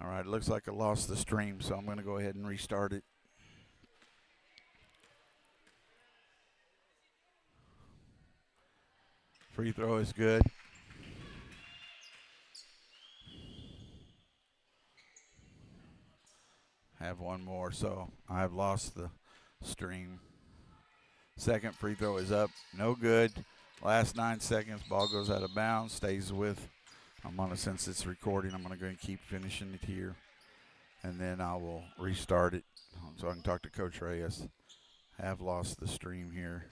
[SPEAKER 1] all right, it looks like I lost the stream, so I'm going to go ahead and restart it. Free throw is good. Have one more, so I've lost the stream. Second free throw is up, no good. Last 9 seconds, ball goes out of bounds, stays with. Since it's recording, I'm gonna go and keep finishing it here, and then I will restart it so I can talk to Coach Reyes. Have lost the stream here.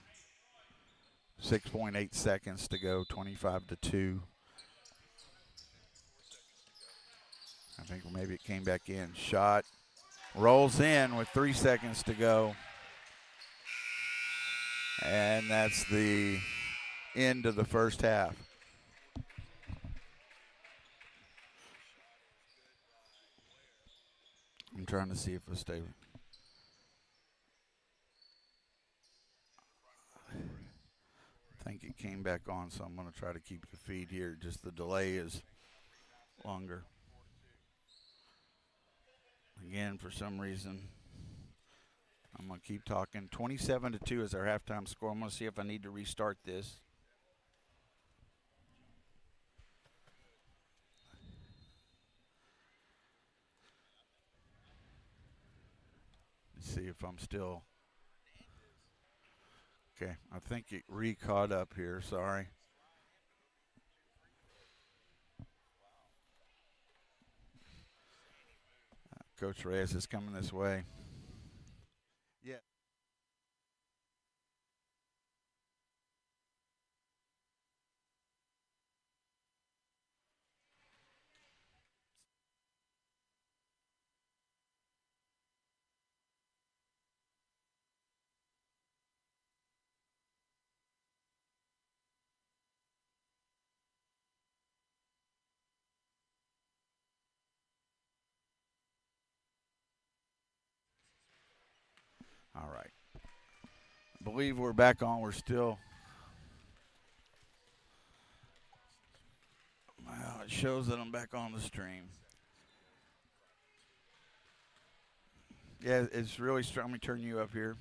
[SPEAKER 1] 6.8 seconds to go, 25-2. I think maybe it came back in. Shot. Rolls in with 3 seconds to go. And that's the end of the first half. I'm trying to see if it'll stay. I think it came back on, so I'm going to try to keep the feed here. Just the delay is longer. Again, for some reason, I'm going to keep talking. 27-2 is our halftime score. I'm going to see if I need to restart this. Let's see if I'm still. Okay, I think it re-caught up here. Sorry. Coach Reyes is coming this way. Yeah. All right. I believe we're back on. We're still. Well, it shows that I'm back on the stream. Yeah, it's really strong. Let me turn you up here.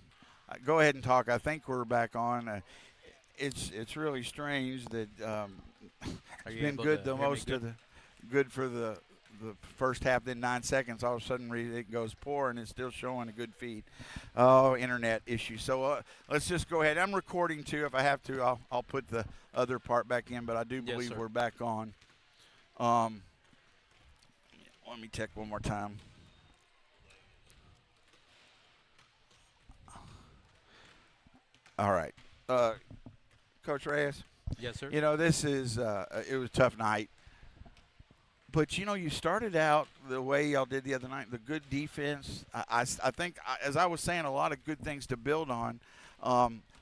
[SPEAKER 1] Go ahead and talk. I think we're back on. It's really strange that it's been good the most of the good for the first half. Then 9 seconds, all of a sudden it goes poor, and it's still showing a good feed. Oh, internet issue. So let's just go ahead. I'm recording too. If I have to, I'll put the other part back in. But I do believe we're back on. Let me check one more time. All right. Coach Reyes?
[SPEAKER 7] Yes, sir.
[SPEAKER 1] You know, this is it was a tough night. But you started out the way y'all did the other night. The good defense. I think, as I was saying, a lot of good things to build on.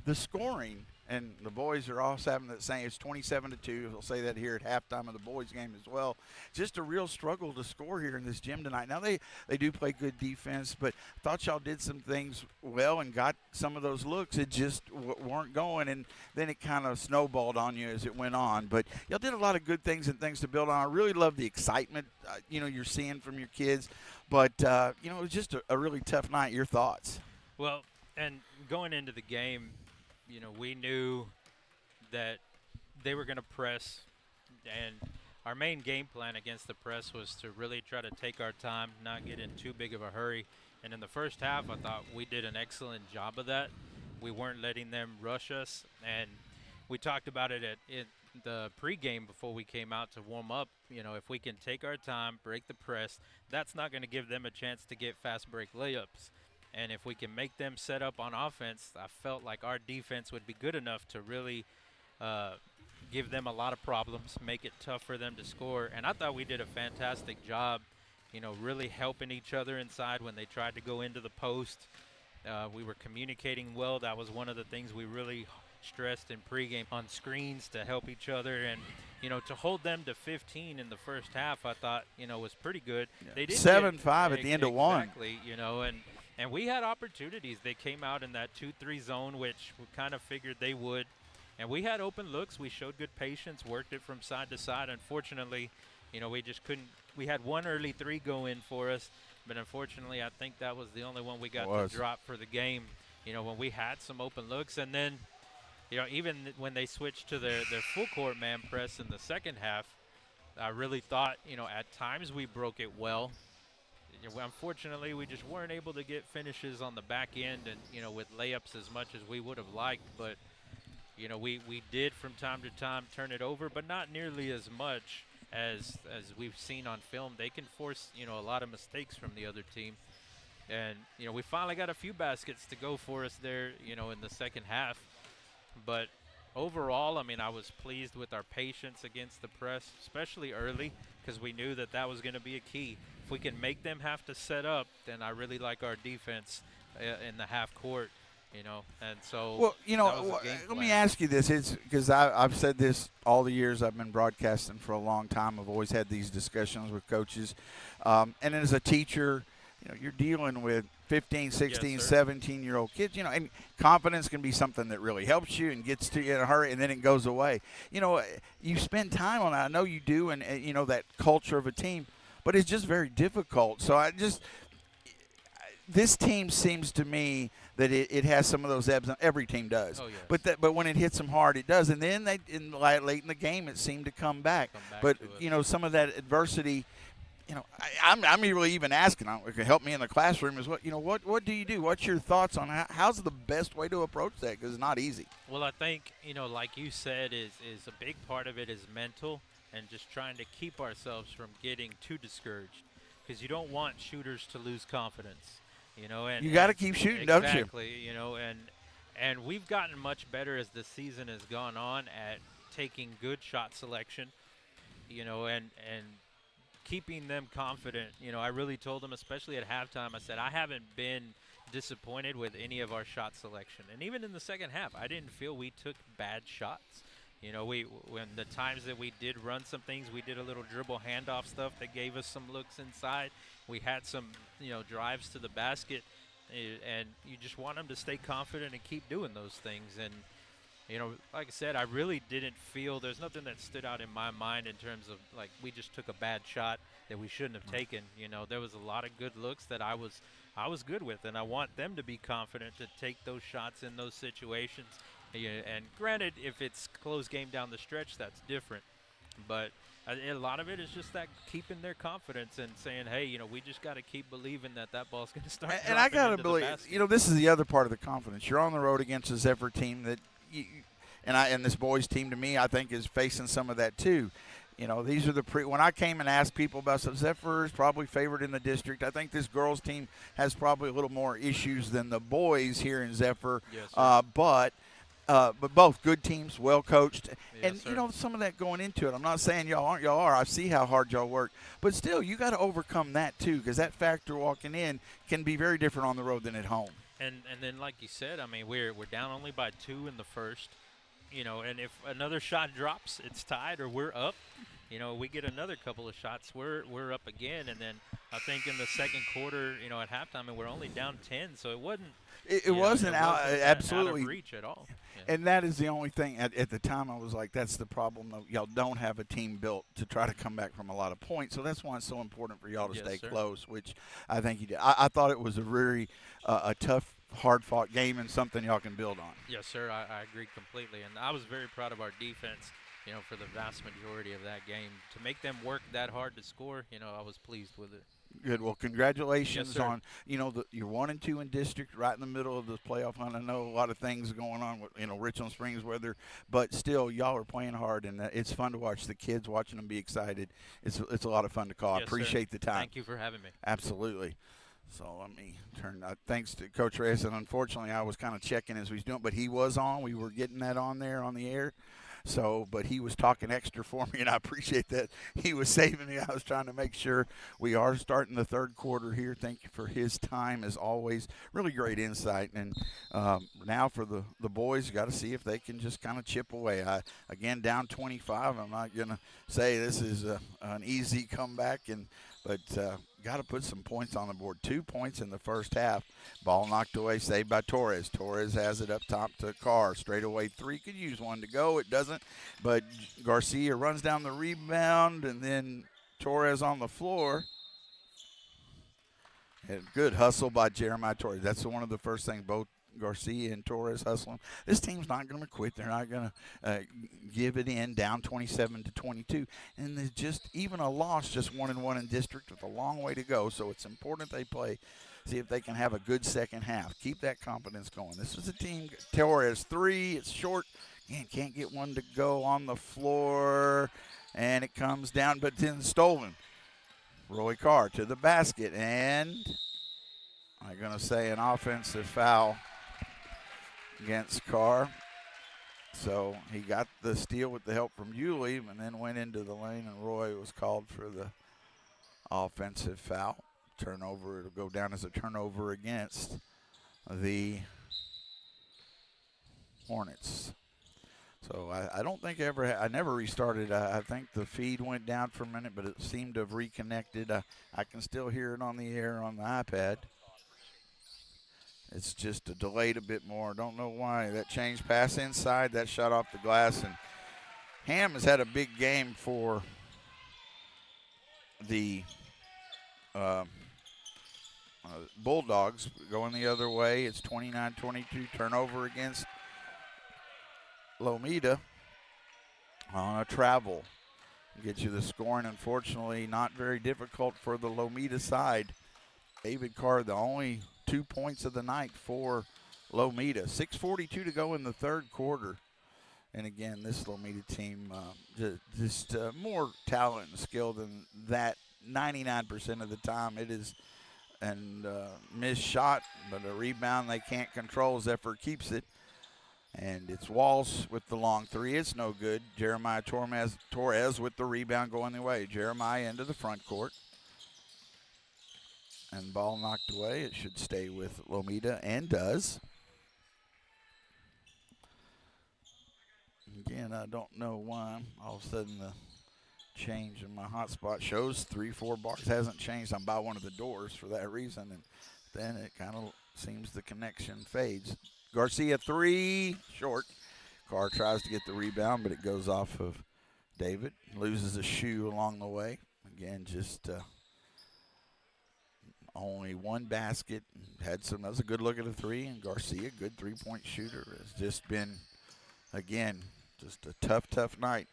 [SPEAKER 1] The scoring, and the boys are all having that saying it's 27-2. They'll say that here at halftime of the boys' game as well. Just a real struggle to score here in this gym tonight. Now they do play good defense, but I thought y'all did some things well and got some of those looks. It just weren't going, and then it kind of snowballed on you as it went on. But y'all did a lot of good things and things to build on. I really love the excitement you're seeing from your kids. But it was just a really tough night. Your thoughts?
[SPEAKER 7] Well, and going into the game, we knew that they were going to press, and our main game plan against the press was to really try to take our time, not get in too big of a hurry. And in the first half, I thought we did an excellent job of that. We weren't letting them rush us, and we talked about it in the pregame before we came out to warm up. If we can take our time, break the press, that's not going to give them a chance to get fast break layups. And if we can make them set up on offense, I felt like our defense would be good enough to really give them a lot of problems, make it tough for them to score. And I thought we did a fantastic job, really helping each other inside when they tried to go into the post. We were communicating well. That was one of the things we really stressed in pregame, on screens to help each other. And, to hold them to 15 in the first half, I thought, was pretty good.
[SPEAKER 1] Yeah.
[SPEAKER 7] They did
[SPEAKER 1] 7-5 at the end of one.
[SPEAKER 7] Exactly, and we had opportunities. They came out in that 2-3 zone, which we kind of figured they would. And we had open looks. We showed good patience, worked it from side to side. Unfortunately, we just couldn't. We had one early three go in for us, but unfortunately, I think that was the only one we got to drop for the game. When we had some open looks. And then, even when they switched to their full court man press in the second half, I really thought, at times we broke it well. Unfortunately, we just weren't able to get finishes on the back end and, with layups as much as we would have liked. But, we did from time to time turn it over, but not nearly as much as we've seen on film. They can force, a lot of mistakes from the other team. And, we finally got a few baskets to go for us there, in the second half. But overall, I was pleased with our patience against the press, especially early, because we knew that was going to be a key. If we can make them have to set up, then I really like our defense in the half court, and so.
[SPEAKER 1] Well, let me ask you this. It's because I've said this all the years I've been broadcasting for a long time. I've always had these discussions with coaches. And as a teacher, you're dealing with 15, 16, 17-year-old kids, and confidence can be something that really helps you and gets to you in a hurry, and then it goes away. You spend time on that. I know you do, and that culture of a team, but it's just very difficult. So this team seems to me that it has some of those ebbs. Every team does.
[SPEAKER 7] Oh, yes.
[SPEAKER 1] But when it hits them hard, it does. And then late in the game, it seemed to come back. But, some of that adversity – I'm really even asking. It can help me in the classroom. Is what what do you do? What's your thoughts on how's the best way to approach that? Because it's not easy.
[SPEAKER 7] Well, I think like you said, is a big part of it is mental and just trying to keep ourselves from getting too discouraged, because you don't want shooters to lose confidence. And
[SPEAKER 1] you got to keep shooting, don't you?
[SPEAKER 7] Exactly. And we've gotten much better as the season has gone on at taking good shot selection. And keeping them confident. I really told them, especially at halftime, I said, I haven't been disappointed with any of our shot selection. And even in the second half, I didn't feel we took bad shots. When the times that we did run some things, we did a little dribble handoff stuff that gave us some looks inside. We had some, drives to the basket, and you just want them to stay confident and keep doing those things. And, like I said, I really didn't feel there's nothing that stood out in my mind in terms of, like, we just took a bad shot that we shouldn't have taken. There was a lot of good looks that I was good with, and I want them to be confident to take those shots in those situations. And granted, if it's close game down the stretch, that's different. But a lot of it is just that keeping their confidence and saying, hey, we just got to keep believing that ball's going to start.
[SPEAKER 1] And I got to believe, this is the other part of the confidence. You're on the road against a Zephyr team that, and this boys team to me, I think, is facing some of that too. These are when I came and asked people about stuff, Zephyr is probably favored in the district. I think this girls team has probably a little more issues than the boys here in Zephyr.
[SPEAKER 7] Yes,
[SPEAKER 1] but but both good teams, well coached, and
[SPEAKER 7] sir.
[SPEAKER 1] you know some of that going into it. I'm not saying y'all aren't, y'all are. I see how hard y'all work, but still, you got to overcome that too, because that factor walking in can be very different on the road than at home.
[SPEAKER 7] And then, like you said, I mean, we're down only by 2 in the first, you know, and if another shot drops, it's tied or we're up. You know, we get another couple of shots, we're up again, and then I think in the second quarter, you know, at halftime, and we're only down 10, so it wasn't.
[SPEAKER 1] It wasn't out, absolutely
[SPEAKER 7] out of reach at all. Yeah.
[SPEAKER 1] And that is the only thing. At the time, I was like, that's the problem. Though. Y'all don't have a team built to try to come back from a lot of points. So that's why it's so important for y'all to
[SPEAKER 7] Yes,
[SPEAKER 1] stay
[SPEAKER 7] sir.
[SPEAKER 1] close, which I think you did. I thought it was a very a tough, hard-fought game and something y'all can build on.
[SPEAKER 7] Yes, sir. I agree completely. And I was very proud of our defense, you know, for the vast majority of that game. To make them work that hard to score, you know, I was pleased with it.
[SPEAKER 1] Good. Well, congratulations
[SPEAKER 7] Yes, sir.
[SPEAKER 1] on, you know, you're 1 and 2 in district, right in the middle of the playoff hunt. I know a lot of things going on with, you know, Richland Springs weather, but still, y'all are playing hard, and it's fun to watch the kids, watching them be excited. It's a lot of fun to call.
[SPEAKER 7] Yes,
[SPEAKER 1] I appreciate
[SPEAKER 7] sir.
[SPEAKER 1] the time.
[SPEAKER 7] Thank you for having me.
[SPEAKER 1] Absolutely. So let me turn. Thanks to Coach Reyes, and unfortunately, I was kind of checking as we was doing, but he was on. We were getting that on there on the air. So, but he was talking extra for me, and I appreciate that. He was saving me. I was trying to make sure we are starting the third quarter here. Thank you for his time, as always. Really great insight. And now for the boys, you got to see if they can just kind of chip away. Again, down 25. I'm not going to say this is an easy comeback, but got to put some points on the board. 2 points in the first half. Ball knocked away, saved by Torres. Torres has it up top to Carr. Straightaway 3. Could use one to go. It doesn't. But Garcia runs down the rebound, and then Torres on the floor. And good hustle by Jeremiah Torres. That's one of the first things, both Garcia and Torres hustling. This team's not going to quit. They're not going to give it in, down 27-22. And there's just even a loss, just 1-1 in district with a long way to go. So it's important they play, see if they can have a good second half. Keep that confidence going. This is a team. Torres 3. It's short. Again, can't get one to go on the floor. And it comes down, but then stolen. Roy Carr to the basket. And I'm going to say an offensive foul against Carr. So he got the steal with the help from Yulee and then went into the lane, and Roy was called for the offensive foul. Turnover, it'll go down as a turnover against the Hornets. So I don't think I never restarted. I think the feed went down for a minute, but it seemed to have reconnected. I can still hear it on the air on the iPad. It's just delayed a bit more. Don't know why. That change pass inside, that shot off the glass. And Ham has had a big game for the Bulldogs. Going the other way, it's 29-22 turnover against Lomita on a travel. Get you the scoring. Unfortunately, not very difficult for the Lomita side. David Carr, the only 2 points of the night for Lomita. 6:42 to go in the third quarter. And again, this Lomita team, just more talent and skill than that 99% of the time. It is and missed shot, but a rebound they can't control. Zephyr keeps it. And it's Walsh with the long 3. It's no good. Jeremiah Torres with the rebound going the way. Jeremiah into the front court. And ball knocked away. It should stay with Lomita, and does. Again, I don't know why. All of a sudden the change in my hotspot shows 3-4 bars. Hasn't changed. I'm by one of the doors for that reason. And then it kind of seems the connection fades. Garcia 3, short. Carr tries to get the rebound, but it goes off of David. Loses a shoe along the way. Again, just only one basket. That was a good look at a 3, and Garcia, good three-point shooter, has just been, again, just a tough night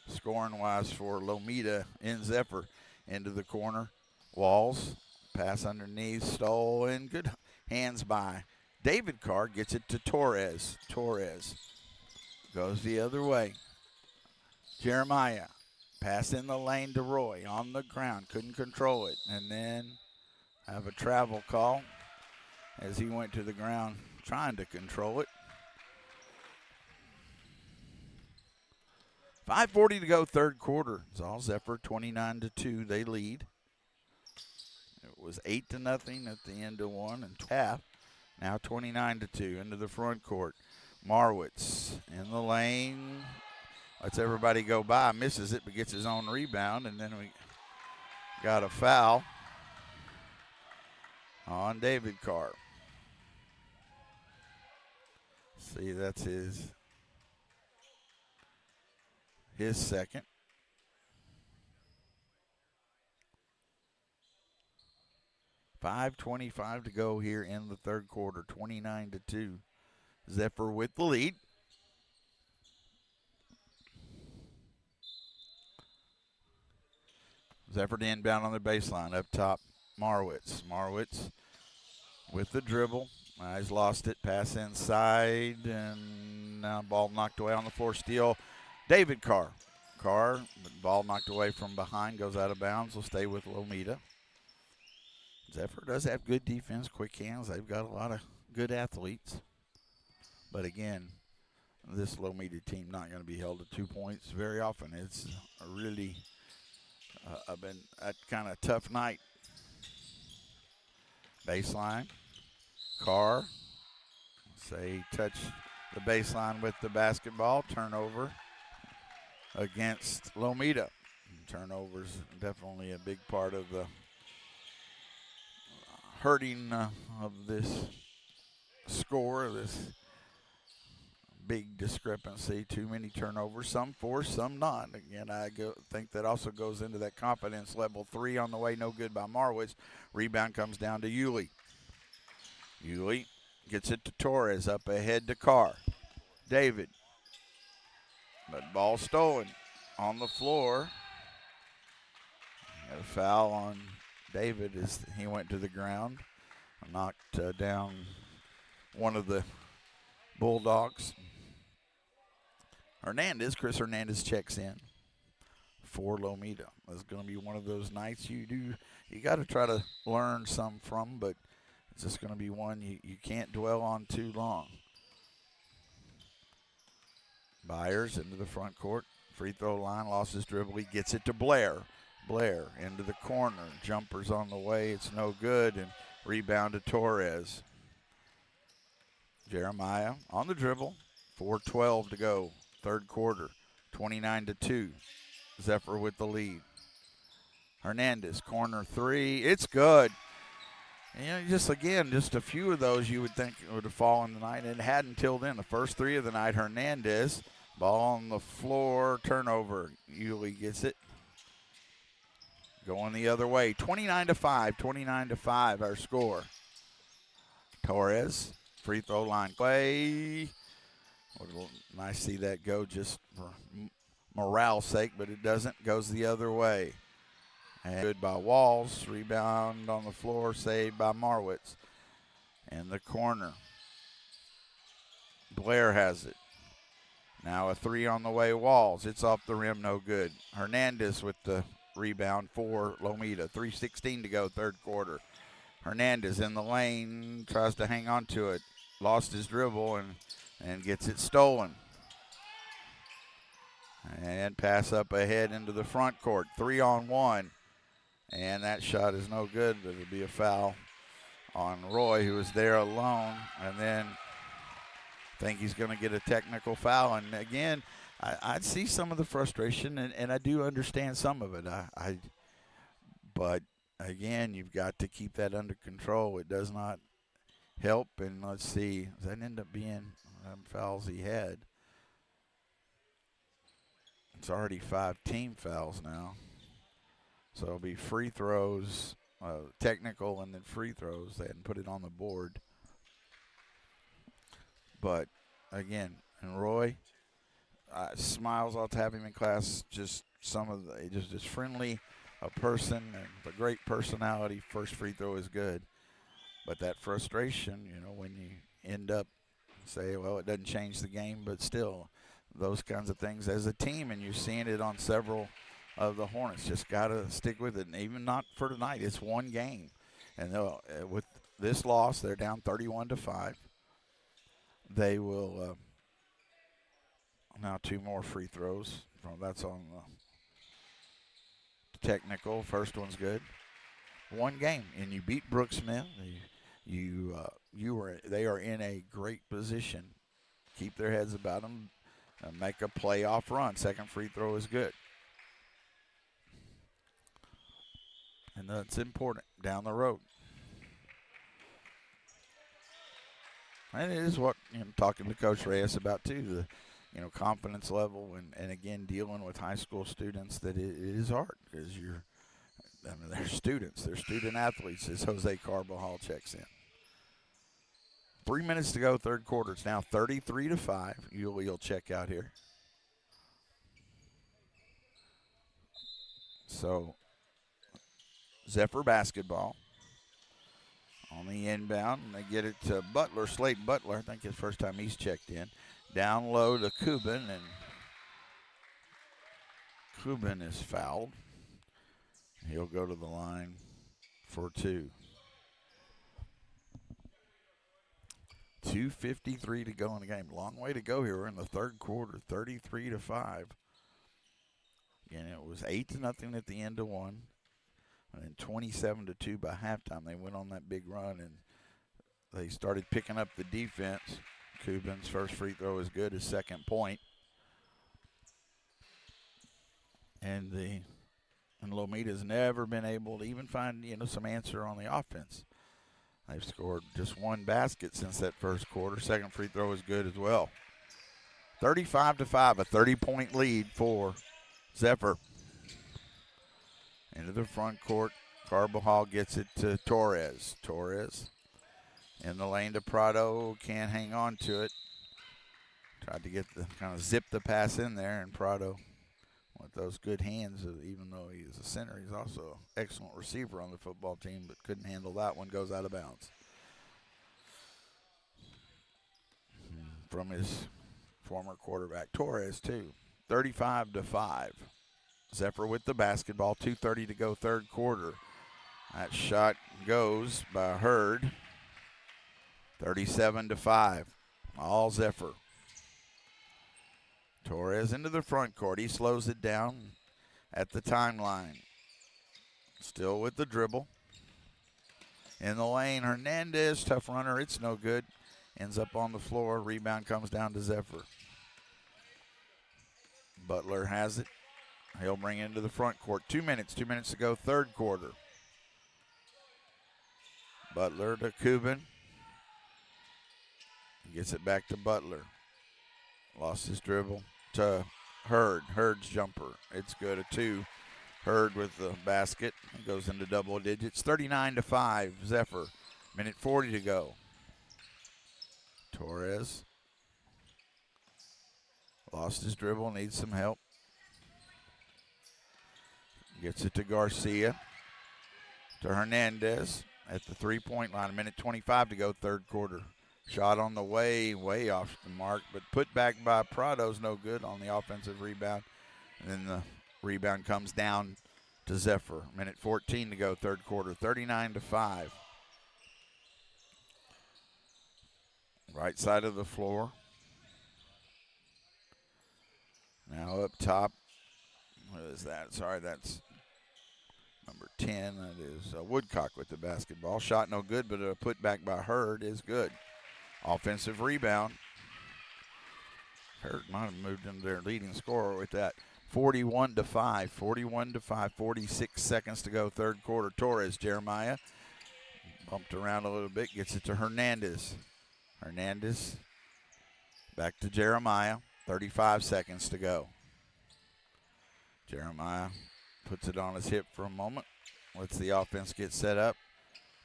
[SPEAKER 1] scoring-wise for Lomita in Zephyr. Into the corner. Walls, pass underneath, stolen, good hands by David Carr, gets it to Torres. Torres goes the other way. Jeremiah, pass in the lane to Roy, on the ground, couldn't control it. And then have a travel call as he went to the ground trying to control it. 5:40 to go, third quarter. Zoll Zephyr 29-2. They lead. It was 8-0 at the end of one and half. Now 29-2 into the front court. Marwitz in the lane. Lets everybody go by. Misses it, but gets his own rebound. And then we got a foul on David Carr. See, that's his second. $5:25 to go here in the third quarter. 29-2. Zephyr with the lead. Zephyr inbound on the baseline. Up top, Marwitz. Marwitz with the dribble. He's lost it. Pass inside. And now ball knocked away on the floor. Steal. David Carr. Carr, ball knocked away from behind. Goes out of bounds. Will stay with Lomita. Zephyr does have good defense, quick hands. They've got a lot of good athletes. But again, this Lomita team not going to be held to 2 points very often. It's a really been a kind of tough night. Baseline. Carr. Say touch the baseline with the basketball. Turnover against Lomita. Turnovers definitely a big part of the hurting of this score, this big discrepancy. Too many turnovers, some forced, some not. Again, think that also goes into that confidence level. 3 on the way, no good by Marwitz. Rebound comes down to Yulee. Yulee gets it to Torres, up ahead to Carr. David, but ball stolen on the floor. Got a foul on David as he went to the ground. Knocked down one of the Bulldogs. Chris Hernandez checks in for Lomita. It's going to be one of those nights you got to try to learn some from, but it's just going to be one you can't dwell on too long. Byers into the front court. Free throw line, lost his dribble. He gets it to Blair. Blair into the corner. Jumper's on the way. It's no good. And rebound to Torres. Jeremiah on the dribble. 4:12 to go. Third quarter. 29-2. Zephyr with the lead. Hernandez, corner 3. It's good. And just a few of those you would think would have fallen tonight. And it hadn't until then. The first 3 of the night, Hernandez. Ball on the floor. Turnover. Yulee gets it. Going the other way. 29-5. 29-5 our score. Torres. Free throw line play. Nice to see that go just for morale's sake, but it doesn't. Goes the other way. And good by Walls. Rebound on the floor. Saved by Marwitz. In the corner. Blair has it. Now a 3 on the way. Walls. It's off the rim. No good. Hernandez with the rebound for Lomita. 3:16 to go. Third quarter. Hernandez in the lane. Tries to hang on to it. Lost his dribble and gets it stolen. And pass up ahead into the front court. 3-on-1. And that shot is no good, but it'll be a foul on Roy, who was there alone. And then I think he's going to get a technical foul. And again, I'd see some of the frustration, and I do understand some of it. But again, you've got to keep that under control. It does not help. And let's see, does that end up being fouls he had? It's already 5 team fouls now. So it'll be free throws, technical, and then free throws. They hadn't put it on the board. But again, and Roy smiles. I'll have him in class. Just just friendly, a person, and a great personality. First free throw is good. But that frustration, when you end up say, well, it doesn't change the game, but still, those kinds of things as a team, and you're seeing it on several of the Hornets. Just got to stick with it, and even not for tonight. It's one game. And with this loss, they're down 31-5. They will Now 2 more free throws. That's on the technical. First one's good. 1 game, and you beat Brooksmith. They are in a great position. Keep their heads about them. Make a playoff run. Second free throw is good. And that's important down the road. And it is what, talking to Coach Reyes about too, the confidence level and again dealing with high school students, that it is hard because they're students, they're student athletes, as Jose Carbajal checks in. 3 minutes to go, third quarter. It's now 33-5. Yulee check out here. So Zephyr basketball on the inbound, and they get it to Butler, Slade Butler. I think it's the first time he's checked in. Down low to Kubin, and Kubin is fouled. He'll go to the line for 2. 2:53 to go in the game. Long way to go here. We're in the third quarter, 33-5. Again, it was 8-0 at the end of one, and then 27-2 by halftime. They went on that big run, and they started picking up the defense. Kubin's first free throw is good, his second point. And Lomida's never been able to even find, some answer on the offense. They've scored just 1 basket since that first quarter. Second free throw is good as well. 35-5, a 30-point lead for Zephyr. Into the front court, Carbajal gets it to Torres. Torres in the lane to Prado, can't hang on to it. Tried to kind of zip the pass in there, and Prado with those good hands, even though he's a center, he's also an excellent receiver on the football team, but couldn't handle that one, goes out of bounds. From his former quarterback, Torres, too. 35-5. Zephyr with the basketball, 2:30 to go, third quarter. That shot goes by Hurd. 37-5. All Zephyr. Torres into the front court. He slows it down at the timeline. Still with the dribble. In the lane, Hernandez, tough runner. It's no good. Ends up on the floor. Rebound comes down to Zephyr. Butler has it. He'll bring it into the front court. 2 minutes to go, third quarter. Butler to Kubin. Gets it back to Butler. Lost his dribble to Hurd. Hurd's jumper. It's good, a 2. Hurd with the basket. It goes into double digits. 39-5, Zephyr. Minute 40 to go. Torres. Lost his dribble, needs some help. Gets it to Garcia. To Hernandez at the three-point line. A minute 25 to go, third quarter. Shot on the way off the mark, but put back by Prado's no good on the offensive rebound. And then the rebound comes down to Zephyr. Minute 14 to go, third quarter, 39-5. Right side of the floor. Now up top. What is that? Sorry, that's number 10. That is Woodcock with the basketball. Shot no good, but a putback by Hurd is good. Offensive rebound. Hurd might have moved into their leading scorer with that. 41-5. 41-5. 46 seconds to go, third quarter. Torres, Jeremiah. Bumped around a little bit. Gets it to Hernandez. Hernandez. Back to Jeremiah. 35 seconds to go. Jeremiah puts it on his hip for a moment. Lets the offense get set up.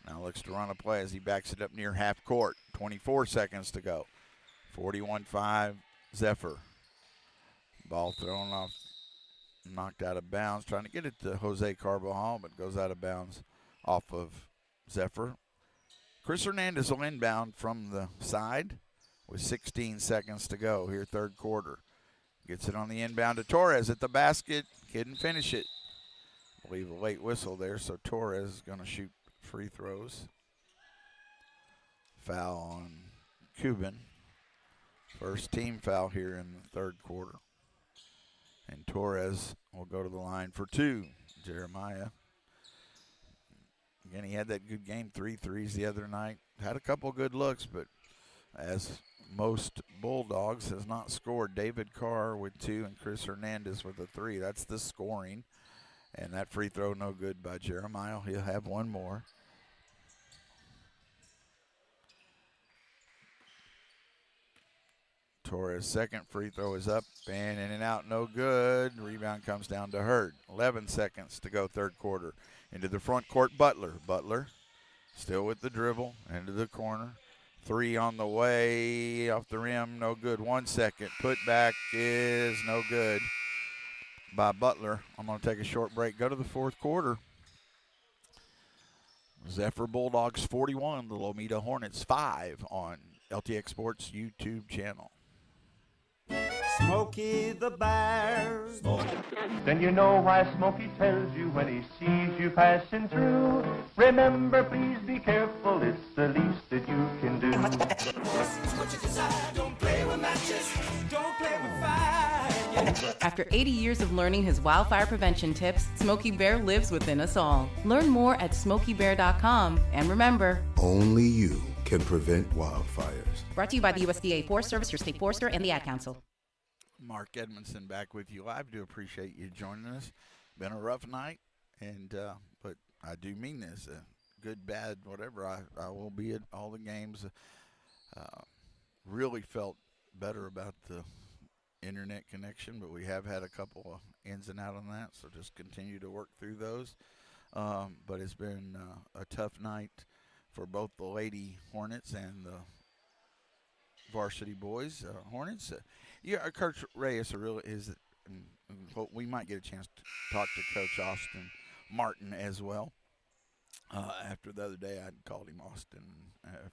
[SPEAKER 1] Now looks to run a play as he backs it up near half court. 24 seconds to go. 41-5, Zephyr. Ball thrown off, knocked out of bounds. Trying to get it to Jose Carbajal, but goes out of bounds off of Zephyr. Chris Hernandez will inbound from the side with 16 seconds to go here, third quarter. Gets it on the inbound to Torres at the basket. Couldn't finish it. I believe a late whistle there, so Torres is going to shoot free throws. Foul on Kubin. First team foul here in the third quarter. And Torres will go to the line for two. Jeremiah. Again, he had that good game, 3 threes the other night. Had a couple good looks, but as most Bulldogs has not scored. David Carr with 2 and Chris Hernandez with a 3. That's the scoring. And that free throw no good by Jeremiah. He'll have one more. Torres' second free throw is up and in and out, no good. Rebound comes down to Hurd. 11 seconds to go third quarter. Into the front court, Butler. Butler still with the dribble, into the corner. 3 on the way, off the rim, no good. 1 second, put back is no good by Butler. I'm going to take a short break, go to the fourth quarter. Zephyr Bulldogs 41, the Lomita Hornets 5 on LTX Sports YouTube channel.
[SPEAKER 2] Smokey the Bear.
[SPEAKER 3] Then you know why Smokey tells you when he sees you passing through. Remember, please be careful, it's the least that you can do.
[SPEAKER 2] It's what you desire. Don't play with matches. Don't play with fire.
[SPEAKER 4] After 80 years of learning his wildfire prevention tips, Smokey Bear lives within us all. Learn more at SmokeyBear.com. And remember,
[SPEAKER 5] Only you can prevent wildfires.
[SPEAKER 4] brought to you by the USDA Forest Service, your state forester, and the Ad Council.
[SPEAKER 1] Mark Edmondson back with you live. Do appreciate you joining us. Been a rough night, and but I do mean this. Good, bad, whatever. I will be at all the games. Really felt better about the internet connection, but we have had a couple of ins and outs on that, so just continue to work through those. But it's been a tough night for both the Lady Hornets and the varsity boys Hornets. Yeah, Coach Reyes really is. We might get a chance to talk to Coach Austin Martin as well. After the other day, I called him Austin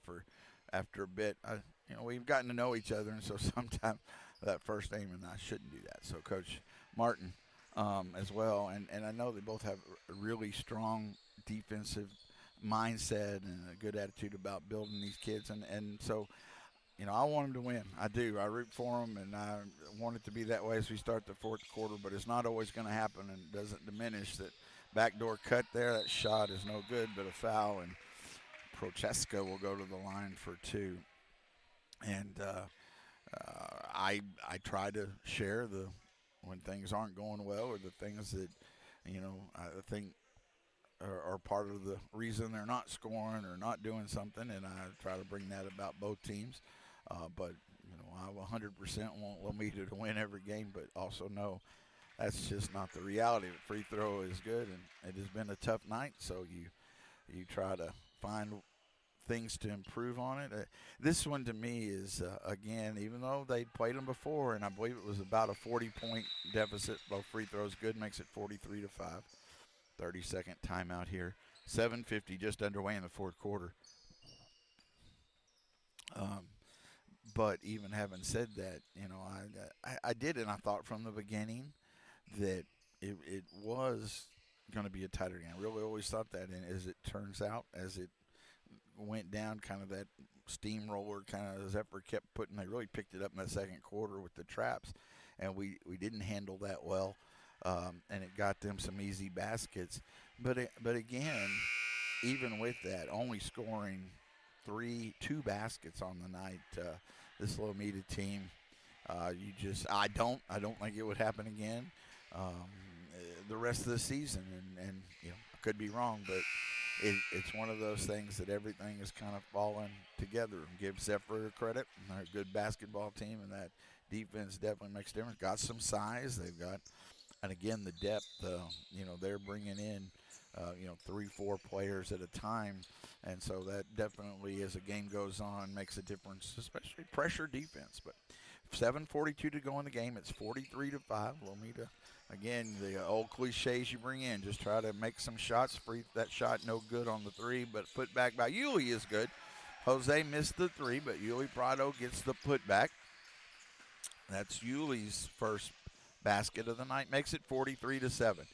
[SPEAKER 1] for after a bit. We've gotten to know each other, and so sometimes that first name, and I shouldn't do that. So Coach Martin as well, and I know they both have a really strong defensive mindset and a good attitude about building these kids, and so. I want them to win. I do. I root for them, and I want it to be that way as we start the fourth quarter, but it's not always going to happen, and it doesn't diminish that backdoor cut there. That shot is no good, but a foul, and Prochaska will go to the line for 2. And I try to share when things aren't going well or the things that, I think are part of the reason they're not scoring or not doing something, and I try to bring that about both teams. But I 100% want Lomita to win every game, but also know that's just not the reality. The free throw is good, and it has been a tough night, so you try to find things to improve on it. This one to me is, again, even though they played them before, and I believe it was about a 40-point deficit, both free throws good, makes it 43-5. 30-second timeout here. 7:50 just underway in the fourth quarter. But even having said that, I did, and I thought from the beginning that it was going to be a tighter game. I really always thought that, and as it turns out, as it went down, kind of that steamroller kind of Zephyr kept putting, they really picked it up in the second quarter with the traps, and we didn't handle that well. And it got them some easy baskets. But again, even with that, only scoring 2 baskets on the night, this Lomita team, I don't think it would happen again the rest of the season. And I could be wrong, but it's one of those things that everything is kind of falling together. Give Zephyr credit. They're a good basketball team, and that defense definitely makes a difference. Got some size. They've got. And again, the depth, they're bringing in, 3-4 players at a time. And so that definitely, as the game goes on, makes a difference, especially pressure defense. But 7:42 to go in the game. It's 43-5. Lomita, again, the old cliches you bring in. Just try to make some shots. That shot no good on the 3, but put back by Yulee is good. Jose missed the 3, but Yulee Prado gets the putback. That's Yulee's first basket of the night, makes it 43-7.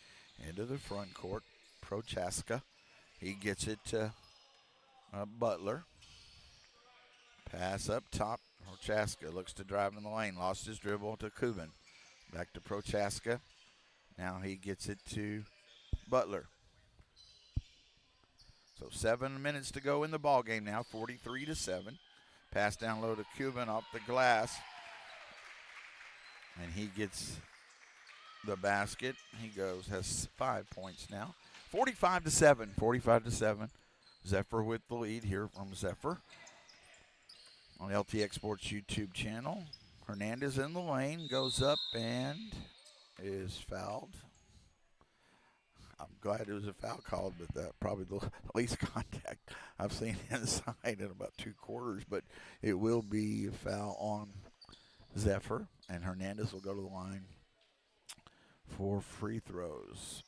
[SPEAKER 1] Into the front court, Prochaska. He gets it to Butler. Pass up top, Prochaska looks to drive in the lane. Lost his dribble to Kubin. Back to Prochaska. Now he gets it to Butler. So 7 minutes to go in the ball game now, 43-7. Pass down low to Kubin off the glass. And he gets the basket. He has 5 points now. 45-7, 45-7. Zephyr with the lead here from Zephyr on LTX Sports YouTube channel. Hernandez in the lane, goes up and is fouled. I'm glad it was a foul called, but that probably the least contact I've seen inside in about 2 quarters. But it will be a foul on Zephyr, and Hernandez will go to the line for free throws.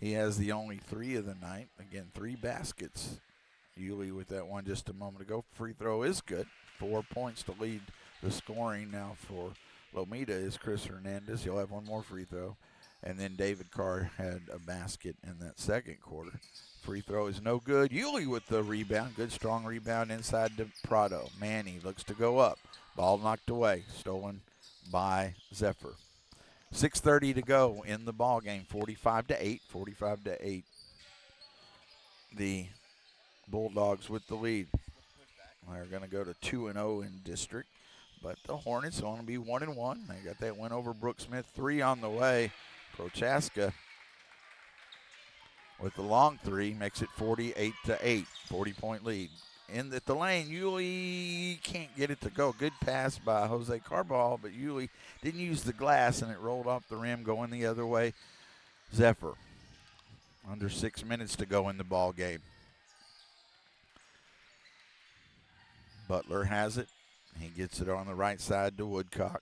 [SPEAKER 1] He has the only 3 of the night. Again, 3 baskets. Yulee with that one just a moment ago. Free throw is good. 4 points to lead the scoring now for Lomita is Chris Hernandez. He'll have 1 more free throw. And then David Carr had a basket in that second quarter. Free throw is no good. Yulee with the rebound. Good strong rebound inside to Prado. Manny looks to go up. Ball knocked away. Stolen by Zephyr. 6:30 to go in the ball game. 45-8. 45-8. The Bulldogs with the lead. They're going to go to 2-0 in district. But the Hornets are going to be 1-1. They got that win over Brooke Smith. 3 on the way. Prochaska with the long 3 makes it 48-8. 40-point lead. In at the lane, Yulee can't get it to go. Good pass by Jose Carball, but Yulee didn't use the glass, and it rolled off the rim going the other way. Zephyr. Under 6 minutes to go in the ball game. Butler has it. He gets it on the right side to Woodcock.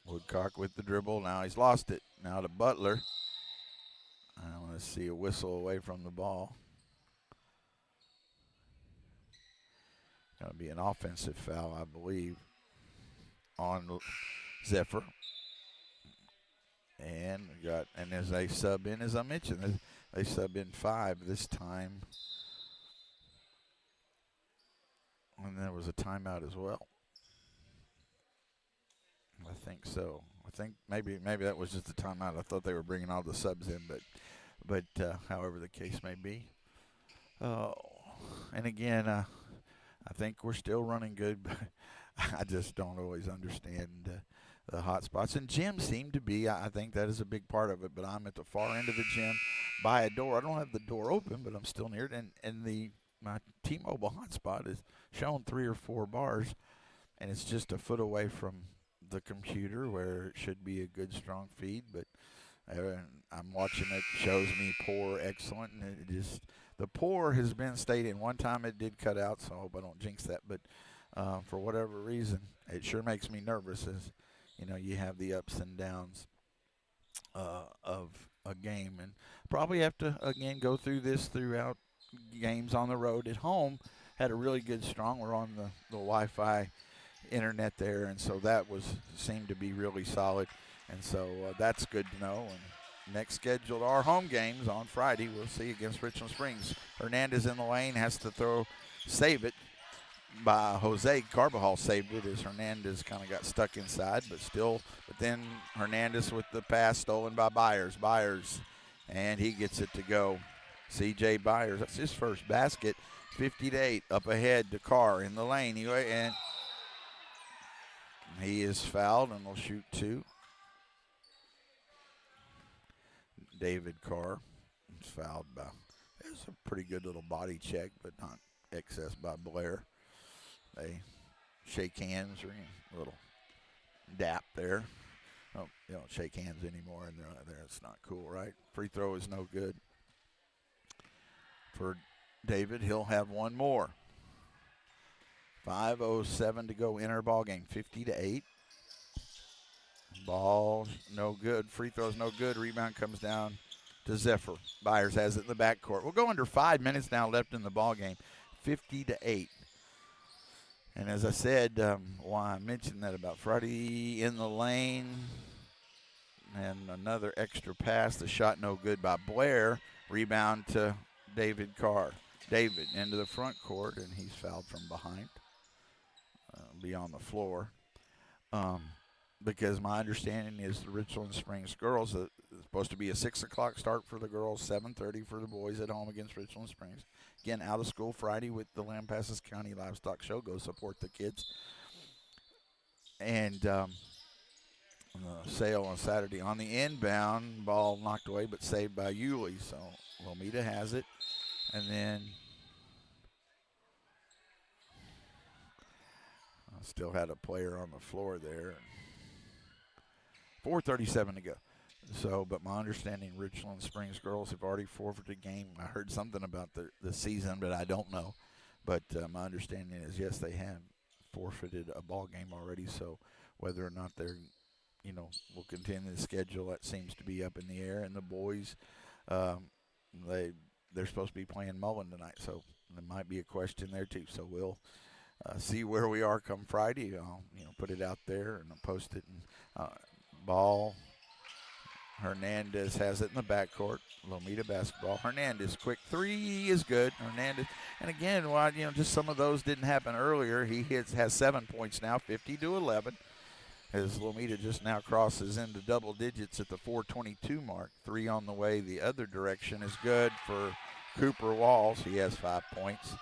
[SPEAKER 1] Woodcock with the dribble. Now he's lost it. Now to Butler. I want to see a whistle away from the ball. Going to be an offensive foul, I believe, on Zephyr. And as they sub in, as I mentioned, they sub in 5 this time. And there was a timeout as well. I think so. I think maybe that was just a timeout. I thought they were bringing all the subs in, but however the case may be. And again, I think we're still running good, but I just don't always understand the hot spots. And gyms seem to be. I think that is a big part of it. But I'm at the far end of the gym by a door. I don't have the door open, but I'm still near it. And my T-Mobile hotspot is showing 3 or 4 bars, and it's just a foot away from the computer where it should be a good strong feed, but I'm watching it. Shows me poor, excellent, and it just the poor has been stayed in. One time it did cut out, so I hope I don't jinx that. But for whatever reason, it sure makes me nervous. As you have the ups and downs of a game, and probably have to again go through this throughout games on the road. At home, had a really good strong. We're on the Wi-Fi internet there, and so that seemed to be really solid, and so that's good to know. And next scheduled our home games on Friday, we'll see against Richland Springs. Hernandez in the lane, has to save it by Jose Carbajal. Saved it as Hernandez kind of got stuck inside, but then Hernandez with the pass stolen by Byers, and he gets it to go. C.J. Byers, that's his first basket. 50-8 up ahead to Carr in the lane, and he is fouled and will shoot 2. David Carr is fouled by. It was a pretty good little body check, but not excess by Blair. They shake hands, or a little dap there. Oh, you don't shake hands anymore, and there it's not cool, right? Free throw is no good for David. He'll have 1 more. 5:07 to go in our ball game. 50-8. Ball no good. Free throw's no good. Rebound comes down to Zephyr. Byers has it in the backcourt. We'll go under 5 minutes now left in the ball game. 50-8. And as I said, I mentioned that about Friday in the lane, and another extra pass. The shot no good by Blair. Rebound to David Carr. David into the front court, and he's fouled from behind. be on the floor. Because my understanding is the Richland Springs girls, it's supposed to be a 6 o'clock start for the girls, 7:30 for the boys at home against Richland Springs. Again, out of school Friday with the Lampasas County Livestock Show. Go support the kids. And sale on Saturday. On the inbound, ball knocked away but saved by Yulee. So Lomita has it. And then still had a player on the floor there. 4:37 to go. So, but my understanding, Richland Springs girls have already forfeited a game. I heard something about the season, but I don't know. But my understanding is, yes, they have forfeited a ball game already. So whether or not they're, will continue the schedule, that seems to be up in the air. And the boys, they're supposed to be playing Mullen tonight, so there might be a question there too. So we'll see where we are come Friday. I'll put it out there and I'll post it. And ball. Hernandez has it in the backcourt. Lomita basketball. Hernandez, quick three is good. Hernandez, and again, just some of those didn't happen earlier. He has 7 points now, 50-11. As Lomita just now crosses into double digits at the 4:22 mark. 3 on the way the other direction is good for Cooper Walls. He has 5 points.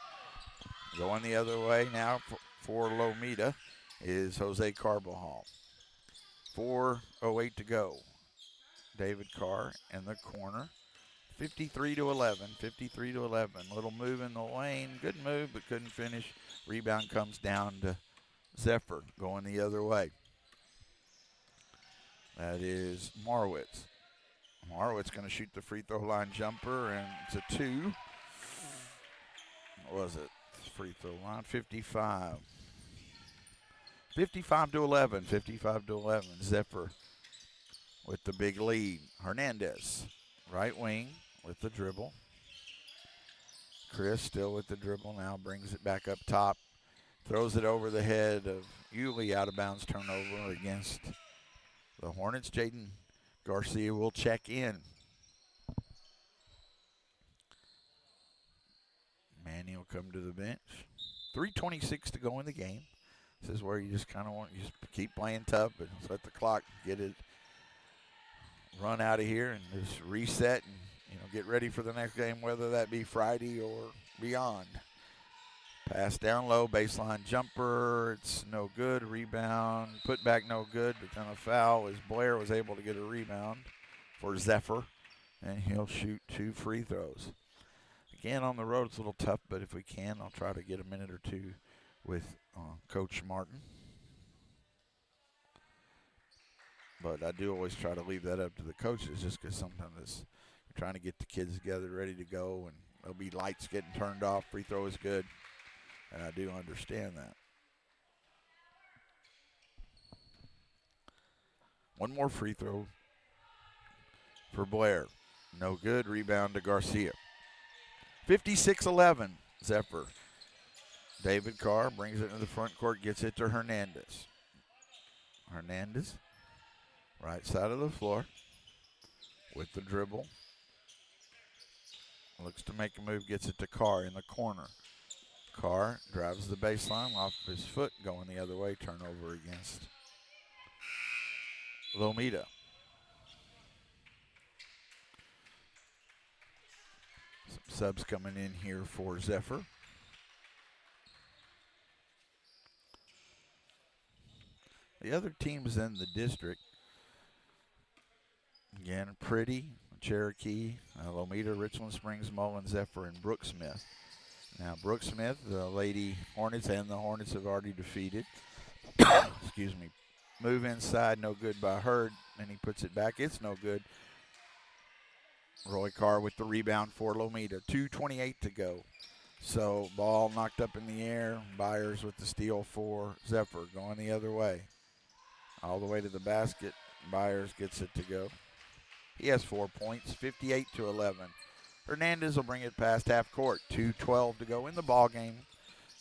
[SPEAKER 1] Going the other way now for Lomita is Jose Carbajal. 4:08 to go. David Carr in the corner. 53-11. 53-11. Little move in the lane. Good move, but couldn't finish. Rebound comes down to Zephyr going the other way. That is Marwitz. Marwitz going to shoot the free throw line jumper, and it's a 2. What was it? Free throw line, 55. 55-11. 55-11. Zephyr with the big lead. Hernandez, right wing with the dribble. Chris still with the dribble now, brings it back up top. Throws it over the head of Yulee, out of bounds turnover against the Hornets. Jaden Garcia will check in. Manny will come to the bench. 3:26 to go in the game. This is where you just kind of want to just keep playing tough, but let the clock get it run out of here and just reset and get ready for the next game, whether that be Friday or beyond. Pass down low, baseline jumper. It's no good. Rebound, put back no good, but then a foul as Blair was able to get a rebound for Zephyr, and he'll shoot 2 free throws. Again, on the road, it's a little tough, but if we can, I'll try to get a minute or two with Coach Martin. But I do always try to leave that up to the coaches, just because sometimes you're trying to get the kids together, ready to go, and there'll be lights getting turned off. Free throw is good, and I do understand that. One more free throw for Blair. No good. Rebound to Garcia. 56-11, Zephyr. David Carr brings it into the front court, gets it to Hernandez. Hernandez, right side of the floor with the dribble. Looks to make a move, gets it to Carr in the corner. Carr drives the baseline off his foot, going the other way, turnover against Lomita. Some subs coming in here for Zephyr. The other teams in the district, again, Pretty, Cherokee, Lomita, Richland Springs, Mullen, Zephyr, and Brooksmith. Now, Brooksmith, the Lady Hornets and the Hornets have already defeated. Excuse me. Move inside, no good by Hurd, and he puts it back. It's no good. Roy Carr with the rebound for Lomita. 2:28 to go. So, ball knocked up in the air. Byers with the steal for Zephyr, going the other way. All the way to the basket. Byers gets it to go. He has 4 points, 58-11. Hernandez will bring it past half court. 2:12 to go in the ball game.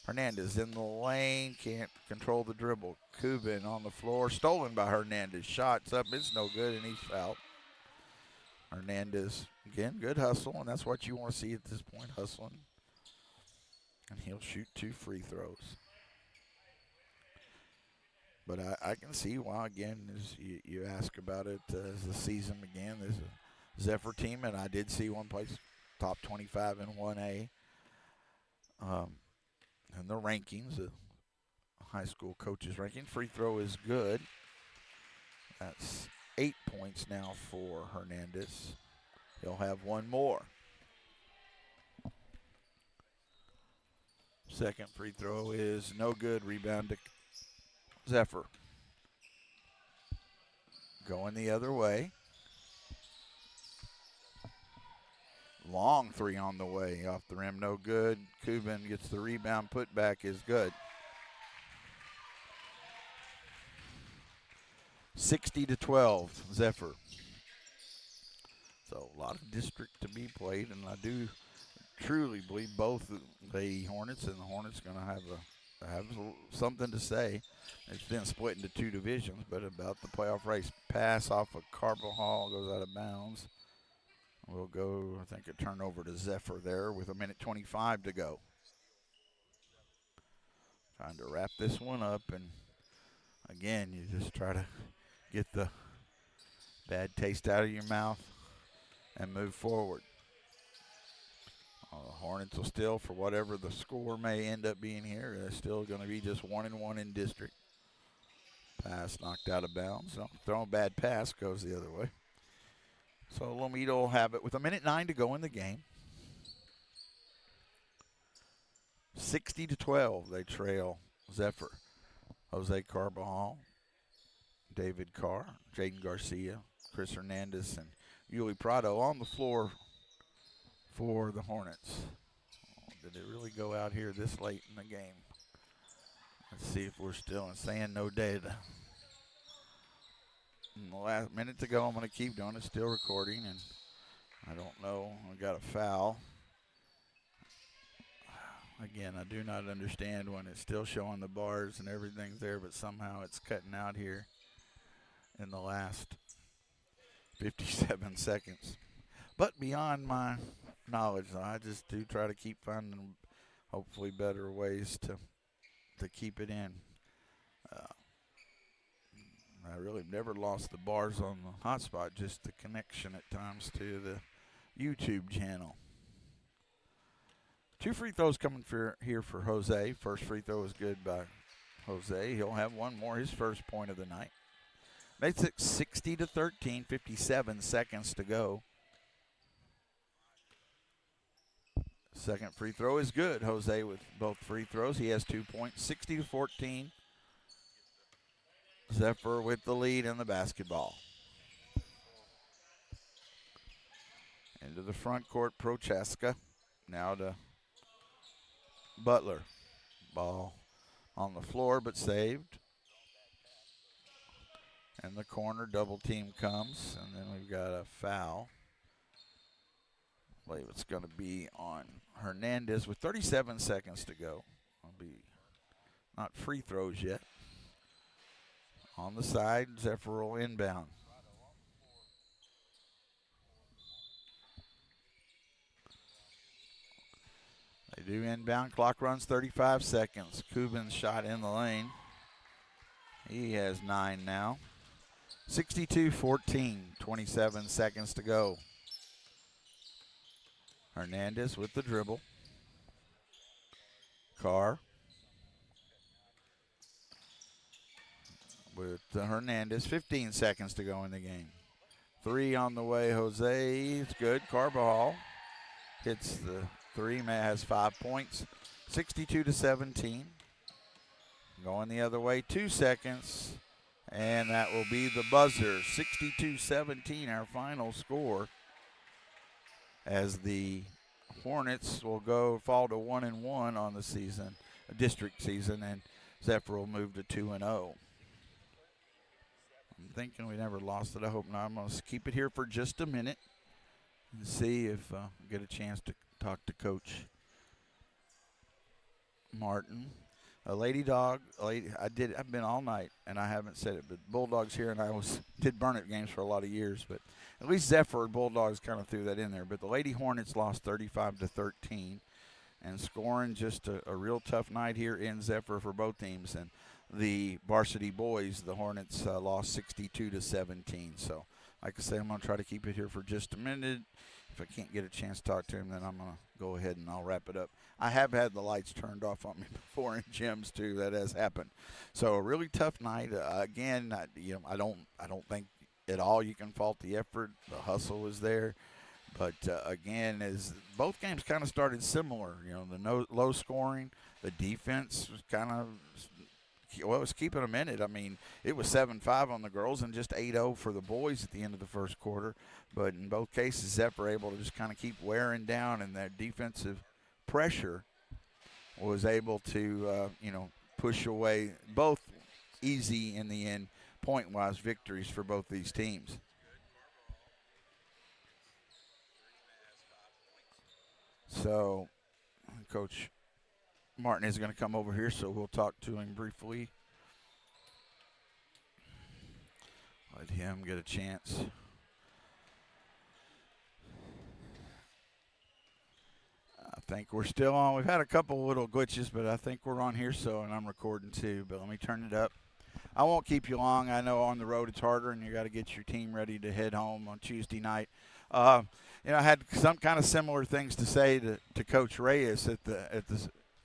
[SPEAKER 1] Hernandez in the lane, can't control the dribble. Kubin on the floor, stolen by Hernandez. Shots up, it's no good, and he's fouled. Hernandez, again, good hustle, and that's what you want to see at this point, hustling. And he'll shoot 2 free throws. But I can see why, again, as you ask about it as the season began, this is a Zephyr team, and I did see one place top 25 in 1A. And the rankings, the high school coaches ranking. Free throw is good. That's 8 points now for Hernandez. He'll have one more. Second free throw is no good. Rebound to Zephyr. Going the other way. Long three on the way. Off the rim, no good. Kubin gets the rebound. Put back is good. 60-12, Zephyr. So a lot of district to be played, and I do truly believe both the Hornets and the Hornets going to have something to say. It's been split into two divisions, but about the playoff race. Pass off of Carbajal goes out of bounds. We'll go, I think, a turnover to Zephyr there with 1:25 to go. Trying to wrap this one up, and again, you just try to get the bad taste out of your mouth and move forward. The Hornets will still, for whatever the score may end up being here, they're still going to be just 1-1 in district. Pass knocked out of bounds. So throwing a bad pass goes the other way. So Lomita will have it with 1:09 to go in the game. 60-12, they trail Zephyr. Jose Carbajal, David Carr, Jaden Garcia, Chris Hernandez, and Yuli Prado on the floor for the Hornets. Oh, did it really go out here this late in the game? Let's see if we're still in saying no data. In the last minute to go, I'm going to keep doing it, still recording, and I don't know, I got a foul. Again, I do not understand when it's still showing the bars and everything's there, but somehow it's cutting out here in the last 57 seconds. But beyond my knowledge, I just do try to keep finding hopefully better ways to keep it in. I really never lost the bars on the hotspot, just the connection at times to the YouTube channel. 2 free throws coming here for Jose. First free throw is good by Jose. He'll have one more, his first point of the night. Makes it 60-13, 57 seconds to go. Second free throw is good. Jose with both free throws. He has 2 points, 60-14. Zephyr with the lead in the basketball. Into the front court, Prochaska. Now to Butler. Ball on the floor, but saved. And the corner, double team comes, and then we've got a foul. I believe it's going to be on Hernandez with 37 seconds to go. It'll be not free throws yet. On the side, Zephyr will inbound. They do inbound. Clock runs 35 seconds. Kubin's shot in the lane. He has 9 now. 62-14, 27 seconds to go. Hernandez with the dribble. Carr with Hernandez. 15 seconds to go in the game. 3 on the way. Jose, it's good. Carbajal hits the 3. Has 5 points. 62-17. Going the other way. 2 seconds. And that will be the buzzer. 62-17, our final score. As the Hornets will fall to 1-1 on the season, district season, and Zephyr will move to 2-0. I'm thinking we never lost it. I hope not. I'm going to keep it here for just a minute and see if I get a chance to talk to Coach Martin. I've been all night, and I haven't said it, but Bulldogs here, and I did Burnett games for a lot of years, but at least Zephyr Bulldogs kind of threw that in there. But the Lady Hornets lost 35-13, and scoring just a real tough night here in Zephyr for both teams. And the varsity boys, the Hornets lost 62-17. So, like I say, I'm going to try to keep it here for just a minute. If I can't get a chance to talk to him, then I'm going to go ahead and I'll wrap it up. I have had the lights turned off on me before in gyms too. That has happened. So a really tough night. Again, I don't think at all you can fault the effort. The hustle is there. But again, as both games kind of started similar, the low scoring, the defense was kind of, well, it was keeping them in it. I mean, it was 7-5 on the girls and just 8-0 for the boys at the end of the first quarter. But in both cases, Zephyr able to just kind of keep wearing down, and their defensive pressure was able to, push away both easy in the end, point-wise victories for both these teams. So, Coach Martin is going to come over here, so we'll talk to him briefly. Let him get a chance. I think we're still on. We've had a couple little glitches, but I think we're on here, and I'm recording too. But let me turn it up. I won't keep you long. I know on the road it's harder, and you got to get your team ready to head home on Tuesday night. I had some kind of similar things to say to Coach Reyes at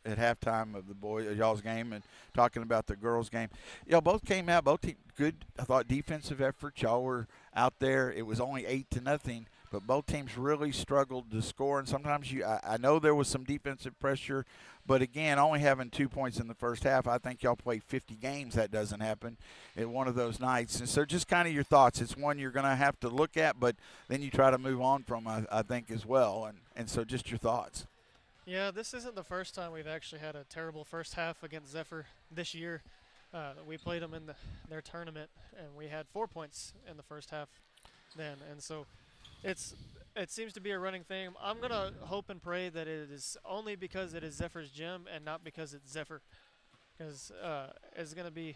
[SPEAKER 1] halftime of y'all's game, and talking about the girls' game. Y'all both came out, both teams good. I thought defensive effort. Y'all were out there. It was only 8-0, but both teams really struggled to score. And sometimes I know there was some defensive pressure, but again, only having 2 points in the first half, I think y'all played 50 games. That doesn't happen at one of those nights. And so just kind of your thoughts. It's one you're going to have to look at, but then you try to move on from, I think, as well. And so just your thoughts.
[SPEAKER 8] Yeah, this isn't the first time we've actually had a terrible first half against Zephyr this year. We played them in their tournament, and we had 4 points in the first half then. And so it seems to be a running thing. I'm going to hope and pray that it is only because it is Zephyr's gym and not because it's Zephyr. Because it's going to be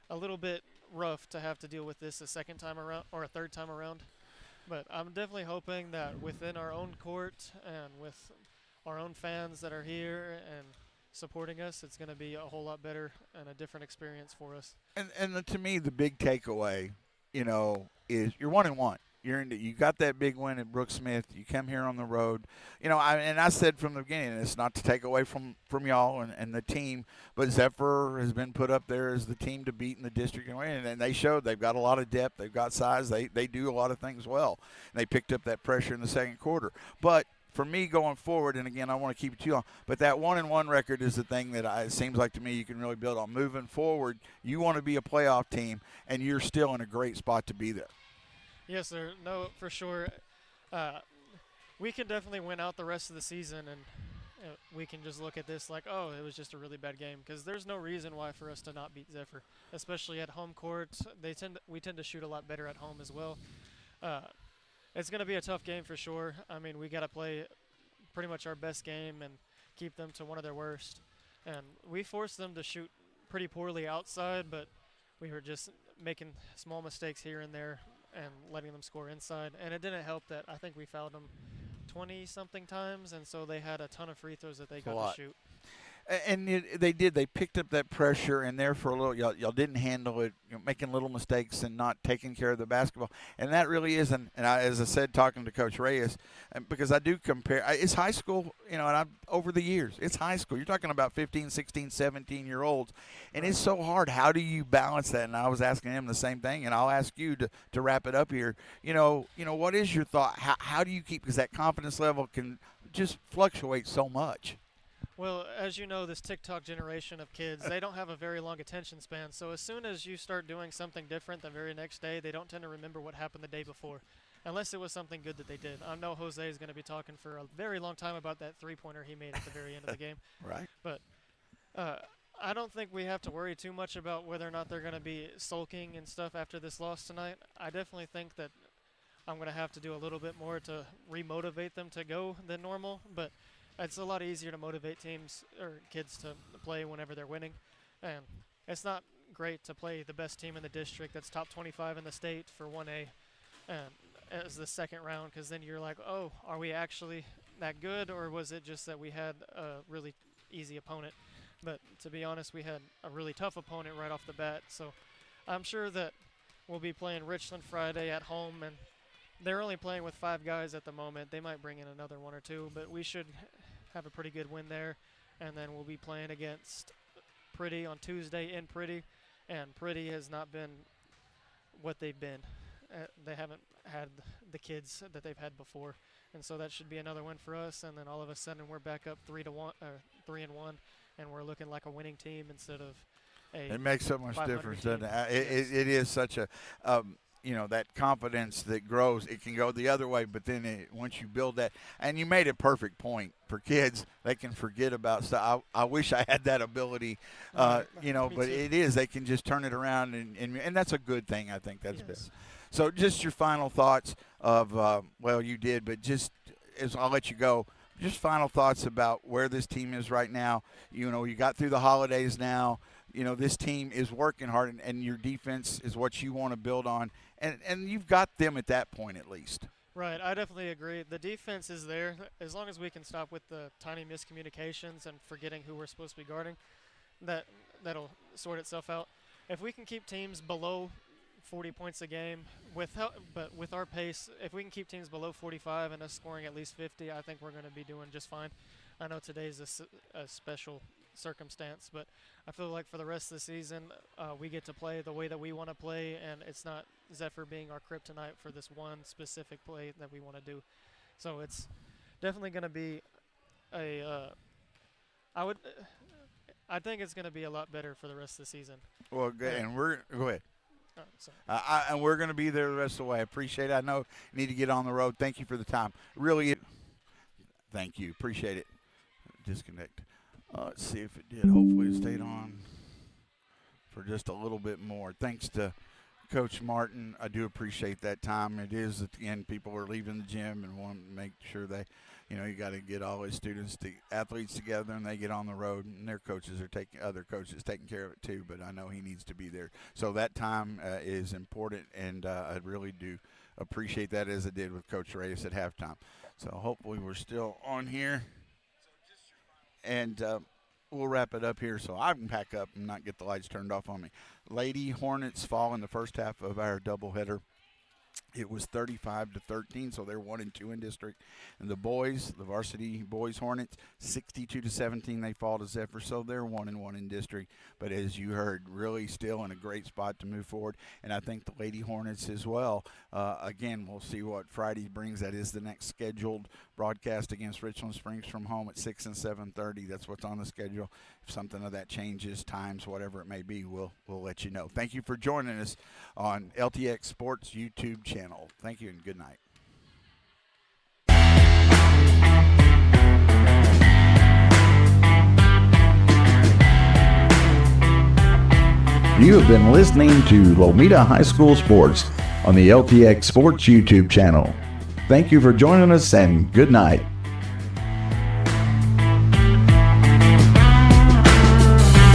[SPEAKER 8] a little bit rough to have to deal with this a second time around or a third time around. But I'm definitely hoping that within our own court and with our own fans that are here and supporting us, it's going to be a whole lot better and a different experience for us.
[SPEAKER 1] And to me, the big takeaway, is you're 1-1. You got that big win at Brooks Smith. You come here on the road. I said from the beginning, it's not to take away from y'all and the team, but Zephyr has been put up there as the team to beat in the district and win. And they showed they've got a lot of depth. They've got size. They do a lot of things well. And they picked up that pressure in the second quarter. But for me going forward, and again, I want to keep it too long, but that 1-1 record is the thing that it seems like to me you can really build on. Moving forward, you want to be a playoff team, and you're still in a great spot to be there.
[SPEAKER 8] Yes, sir. No, for sure. We can definitely win out the rest of the season, and we can just look at this like, oh, it was just a really bad game, because there's no reason why for us to not beat Zephyr, especially at home court. We tend to shoot a lot better at home as well. It's going to be a tough game for sure. I mean, we got to play pretty much our best game and keep them to one of their worst. And we forced them to shoot pretty poorly outside, but we were just making small mistakes here and there and letting them score inside. And it didn't help that I think we fouled them 20-something times, and so they had a ton of free throws that they got to shoot.
[SPEAKER 1] And they did. They picked up that pressure, and there for a little, y'all didn't handle it, making little mistakes and not taking care of the basketball. And that really isn't. And as I said, talking to Coach Reyes, because I do compare, it's high school, and over the years, it's high school. You're talking about 15, 16, 17-year-olds, and it's so hard. How do you balance that? And I was asking him the same thing, and I'll ask you to wrap it up here. What is your thought? How do you keep, because that confidence level can just fluctuate so much.
[SPEAKER 8] Well, as you know, this TikTok generation of kids, they don't have a very long attention span. So as soon as you start doing something different the very next day, they don't tend to remember what happened the day before, unless it was something good that they did. I know Jose is going to be talking for a very long time about that three-pointer he made at the very end of the game.
[SPEAKER 1] Right.
[SPEAKER 8] But I don't think we have to worry too much about whether or not they're going to be sulking and stuff after this loss tonight. I definitely think that I'm going to have to do a little bit more to remotivate them to go than normal, but it's a lot easier to motivate teams or kids to play whenever they're winning. And it's not great to play the best team in the district that's top 25 in the state for 1A as the second round, because then you're like, oh, are we actually that good, or was it just that we had a really easy opponent? But to be honest, we had a really tough opponent right off the bat. So I'm sure that we'll be playing Richland Friday at home, and they're only playing with 5 guys at the moment. They might bring in another 1 or 2, but we should have a pretty good win there. And then we'll be playing against Pretty on Tuesday in Pretty, and Pretty has not been what they've been. They haven't had the kids that they've had before, and so that should be another win for us. And then all of a sudden we're back up 3-1, and we're looking like a winning team instead of a.
[SPEAKER 1] It makes so much
[SPEAKER 8] 500
[SPEAKER 1] difference,
[SPEAKER 8] team.
[SPEAKER 1] doesn't it? It is such a, that confidence that grows. It can go the other way, but then once you build that, and you made a perfect point for kids, they can forget about stuff. I wish I had that ability,
[SPEAKER 8] Me
[SPEAKER 1] but
[SPEAKER 8] too.
[SPEAKER 1] it is. They can just turn it around, and that's a good thing. I think that's
[SPEAKER 8] Yes.
[SPEAKER 1] best. So just your final thoughts of, you did, but just as I'll let you go, just final thoughts about where this team is right now. You got through the holidays now. This team is working hard, and your defense is what you want to build on, and you've got them at that point at least.
[SPEAKER 8] Right, I definitely agree. The defense is there. As long as we can stop with the tiny miscommunications and forgetting who we're supposed to be guarding, that'll sort itself out. If we can keep teams below 40 points a game, but with our pace, if we can keep teams below 45 and us scoring at least 50, I think we're going to be doing just fine. I know today's a special circumstance, but I feel like for the rest of the season, we get to play the way that we want to play, and it's not Zephyr being our kryptonite for this one specific play that we want to do. So it's definitely going to be I think it's going to be a lot better for the rest of the season.
[SPEAKER 1] Well, good, and go ahead.
[SPEAKER 8] Oh, sorry.
[SPEAKER 1] And we're going to be there the rest of the way. I appreciate it. I know you need to get on the road. Thank you for the time. Really, thank you. Appreciate it. Disconnect. Let's see if it did. Hopefully it stayed on for just a little bit more. Thanks to Coach Martin. I do appreciate that time. It is, at the end, people are leaving the gym and want to make sure they, you got to get all his athletes together, and they get on the road, and their coaches are other coaches taking care of it too, but I know he needs to be there. So that time is important, and I really do appreciate that, as I did with Coach Reyes at halftime. So hopefully we're still on here, and we'll wrap it up here so I can pack up and not get the lights turned off on me. Lady Hornets fall in the first half of our doubleheader. It was 35-13, so they're 1-2 in district. And the boys, the varsity boys Hornets, 62-17, they fall to Zephyr, so they're 1-1 in district. But as you heard, really still in a great spot to move forward. And I think the Lady Hornets as well. Again, we'll see what Friday brings. That is the next scheduled broadcast against Richland Springs from home at 6 and 7:30. That's what's on the schedule. If something of that changes, times, whatever it may be, we'll let you know. Thank you for joining us on LTX Sports YouTube channel. Thank you and good night.
[SPEAKER 9] You have been listening to Lomita High School Sports on the LTX Sports YouTube channel. Thank you for joining us and good night.